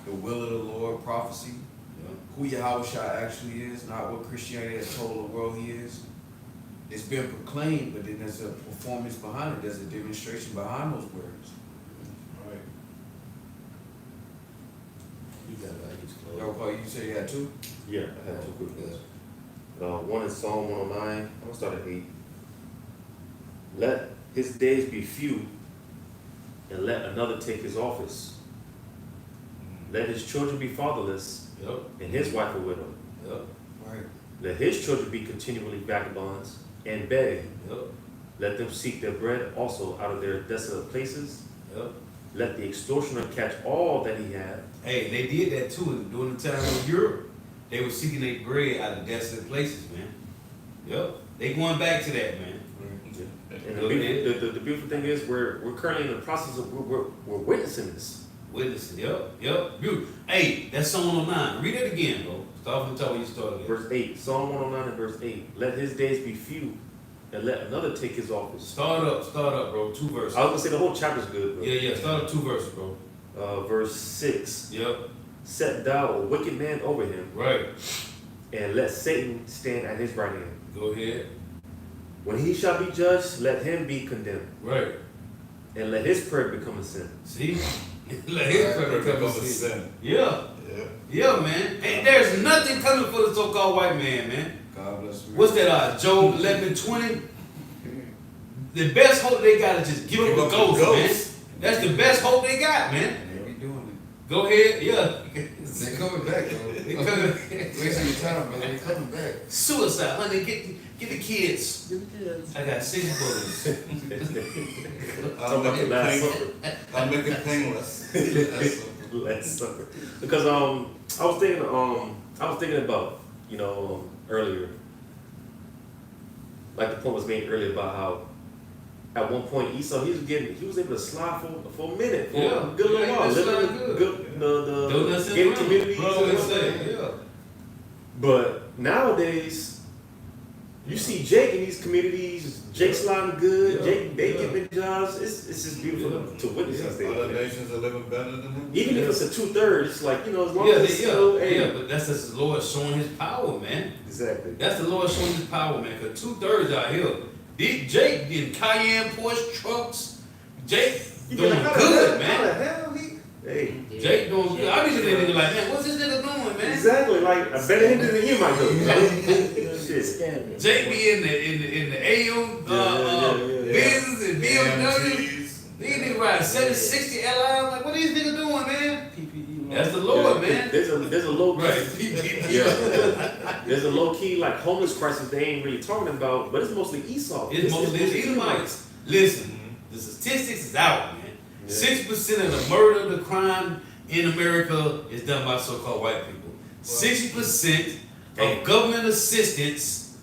the will of the Lord, prophecy, who Yahushua actually is, not what Christianity has told the world he is. It's been proclaimed, but then there's a performance behind it. There's a demonstration behind those words. Right. You got it, I just close. Yo, Paul, you said you had two? Yeah, I had two quick ones. One is Psalm 109. I'm gonna start at 8. Let his days be few, and let another take his office. Let his children be fatherless, Yep, and his wife a widow. yep, Right. Let his children be continually vagabonds and beg. yep, Let them seek their bread also out of their desolate places. yep. Let the extortioner catch all that he had. Hey, they did that too during the time of Europe. They were seeking their bread out of desolate places, man. Yep, they going back to that, man. And the beautiful thing is, we're currently in the process of we're witnessing this. Witnessing, yep. Beautiful. Hey, that's Psalm 109. Read it again, bro. Start from the top where you started at. Verse 8, Psalm 109 and verse 8. Let his days be few, and let another take his office. Start up, bro. 2 verses. I was gonna say the whole chapter's good, bro. Yeah, start up 2 verses, bro. Verse 6. Yep, Set thou a wicked man over him, right. and let Satan stand at his right hand. Go ahead. When he shall be judged, let him be condemned, Right. and let his prayer become a sin. See? Let his Right, prayer become a becomes a sin. sin. Yeah. Yeah. Yeah, man. And there's nothing coming for the so-called white man, man. God bless you. What's that, Job 11:20? The best hope they got is just give up the ghost, man. That's the best hope they got, man. And they be doing Go ahead, yeah. it. They coming back, though. They coming- Wasting your time, man. They coming back. Suicide, honey, get the kids. I got 6 bullets. I'll make it Last painless. Supper. I'll make it painless. That's all. Last Supper. Because I was thinking about, earlier, like the point was made earlier about how at one point Esau he was able to slide for a minute, for Yeah. a good little Yeah, while, he was living sliding good Doing that the shit gated around. communities. Bro, and it's whatnot. saying, yeah. But nowadays, you see Jake in these communities, Jake sliding good, Yeah, Jake they yeah. giving jobs. It's just beautiful Yeah. to witness these things. Other nations are living better than him. Even if it's a 2/3, it's like, as long Yeah, as it's still, hey. but that's just the Lord showing his power, man. Exactly. That's the Lord showing his power, man. Cause 2/3 out here. Jake in Cayenne Porsche trucks. Jake doing good, man. How the hell hey. Jake doing good. I be looking at nigga like, man, what's this nigga doing, man? Exactly, like a better hitter than you might go. Shit. Jake be in the AO Benz and BMW. AMGs. These niggas ride 760 Li. I'm like, what these niggas doing, man? That's the Lord, man. There's a low key, Right. yeah. There's a low key like homeless crisis they ain't really talking about, but it's mostly Esau. It's mostly Edomites. Listen, the statistics is out, man. 6% of the murder, the crime in America is done by so-called white people. 60% of government assistance,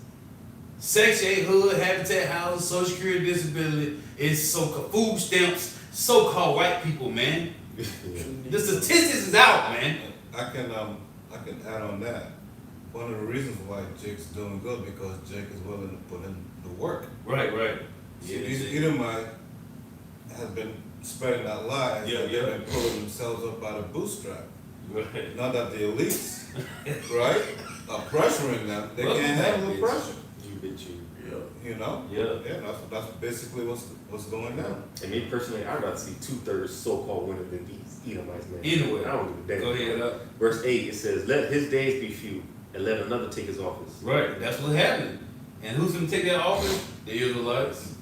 Section 8 hood, habitat housing, Social Security, disability is so-called food stamps, so-called white people, man. The statistics is out, man. I can add on that. One of the reasons why Jake's doing good because Jake is willing to put in the work. Right. See, these Edomite has been spreading that lie Yeah, that yeah. they've been pulling themselves up by the bootstrap. Right. Not that the elites, right, are pressuring them. They Well, can't handle the it's- pressure. You bitch you. You know? Yeah. That's basically what's going down. And me personally, I'd rather see 2/3 so-called winners than these Edomites, man. Anyway, I don't give a damn. go ahead up. Verse 8, it says, let his days be few, and let another take his office. Right, that's what's happening. And who's gonna take that office? The Israelites.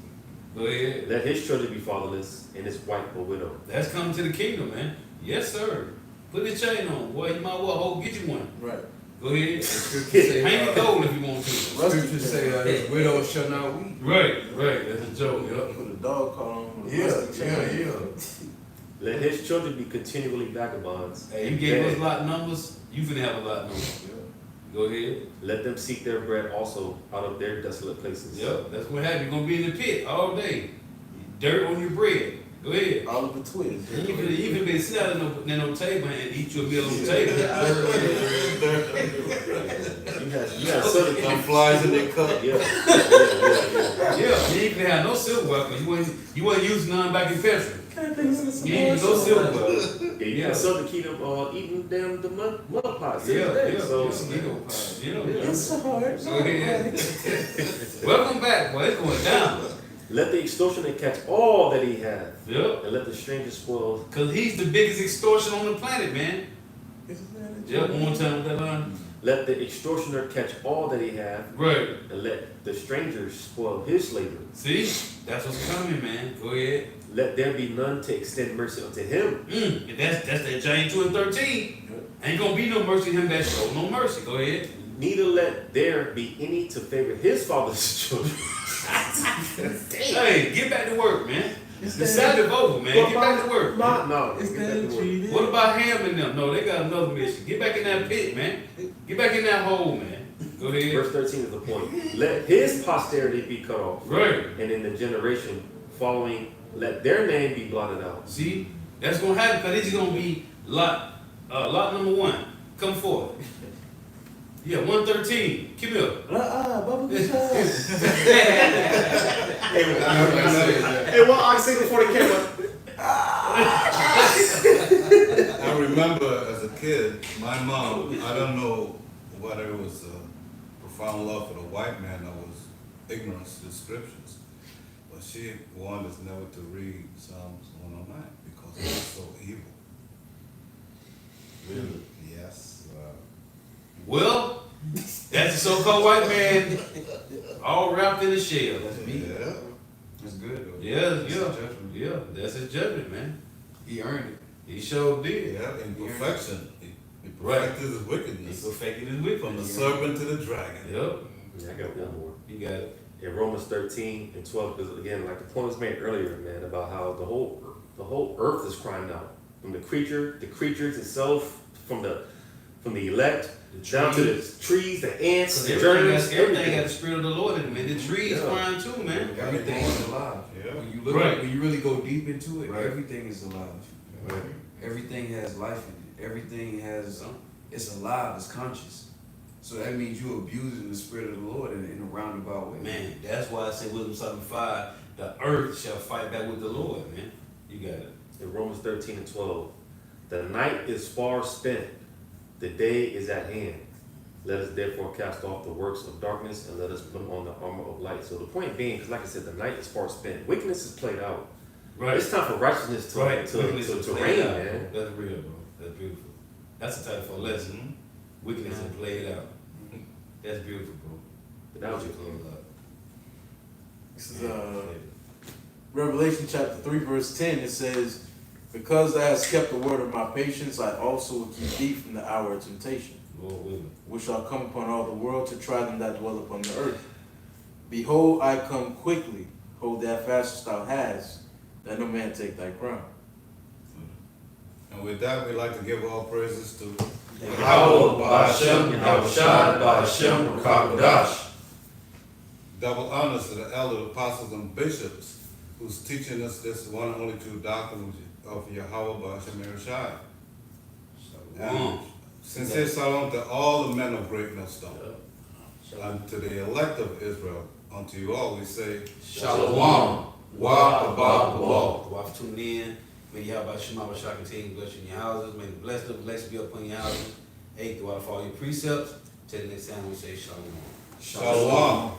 Go ahead. Let his children be fatherless, and his wife a widow. That's coming to the kingdom, man. Yes, sir. Put the chain on. Boy, you might well hold, get you one. Right. Go ahead. Scripture say, Hang it gold if you want to. Scripture say, his widow shall not weep. Right. That's a joke, yup. Put a dog collar on. with a Yeah. rusty chain. Let his children be continually vagabonds. Hey, you and gave beg. us a lot of numbers, you finna have a lot of numbers. Go ahead. Let them seek their bread also out of their desolate places. Yep, that's what happened. You're gonna be in the pit all day. Dirt on your bread. Go ahead. Oliver Twist. You can be sit down at no table and eat your meal on the table. You got southern Some flies in their cup. Yeah. Yeah, you ain't gonna have no silverware because you wasn't using none back in Petra. You ain't use no silverware. Yeah, Yeah. some to keep them eating them the mud pies. Yeah. So Mosquito pies. Yeah. It's hard. So, yeah. Welcome back, boy. It's going down. let the extortioner catch all that he hath, Yep. and let the stranger spoil. Cause he's the biggest extortion on the planet, man. Yep. One more time with that line. Let the extortioner catch all that he hath, Right. and let the stranger spoil his labor. See, that's what's coming, man. Go ahead. Let there be none to extend mercy unto him. And that's that James 2:13. Ain't gonna be no mercy to him that show no mercy. Go ahead. Neither let there be any to favor his father's children. Hey, get back to work, man. The Sabbath over, man. Get back to work. Man. No, get back to work. What about Ham and them? No, they got another mission. Get back in that pit, man. Get back in that hole, man. Go ahead. Verse 13 is the point. Let his posterity be cut off, Right. and in the generation following, let their name be blotted out. See, that's gonna happen because it's gonna be lot number 1. Come forward. Yeah, 113. Come here. Hey, what I say before the camera? I remember as a kid, my mom, I don't know whether it was a profound love for the white man or was ignorance to the scriptures, but she warned us never to read Psalms 109 because it was so evil. Really? Yes. Well, that's the so-called white man all wrapped in a shell. That's me. Yeah. That's good though. Yeah, That's his yeah, judgment. yeah. That's his judgment, man. He earned it. He sure did. Yeah, in perfection. He Right. perfected his He wickedness. perfected his From the wickedness. serpent to the dragon. Yep. Yeah, I got one more. You got it. In Romans 13 and 12, because again, like the point was made earlier, man, about how the whole earth is crying out. From the creatures itself, from the elect, down to the trees, the ants, Cause the everything germs, got the spirit of the Lord in it, man. The trees Yeah. crying too, man. Everything is alive. Yeah. When you look, Right. when you really go deep into it, Right. everything is alive. Right. Everything has life in it. Everything has, it's alive. It's conscious. So that means you're abusing the spirit of the Lord in a roundabout way. Man, that's why I said Wisdom 7:5, the earth shall fight back with the Lord, man. You got it. In Romans 13 and 12, the night is far spent, the day is at hand. Let us therefore cast off the works of darkness and let us put on the armor of light. So the point being, because like I said, the night is far spent. Wickedness is played out. Right. It's time for righteousness to Wickedness is reign, played out, man. bro. That's real, bro. That's beautiful. That's the title for a lesson. Wickedness is played out. That's beautiful, bro. But that was your close up. This is Revelation chapter 3, verse 10. It says, "Because thou hast kept the word of my patience, I also will keep thee from the hour of temptation, Lord willing. which shall come upon all the world to try them that dwell upon the earth. Behold, I come quickly. Hold that fast as thou hast, that no man take thy crown." And with that, we'd like to give all praises to Yahweh, Ba'ashem, Yahushua, Ba'ashem, Rakakadash. double honors to the elders, apostles, and bishops who's teaching us this one and only true doctrine of Yahweh Ba'ashem Yahushua. And sincere shalom to all the men of Great Millstone. And to the elect of Israel, unto you all we say, Shalom. Wa Abba Wa. While tuning in, may Yahweh Shema Bashar continue to bless you in your houses. May the blessing be upon your houses. 8, throughout all your precepts. Till the next time we say shalom. Shalom.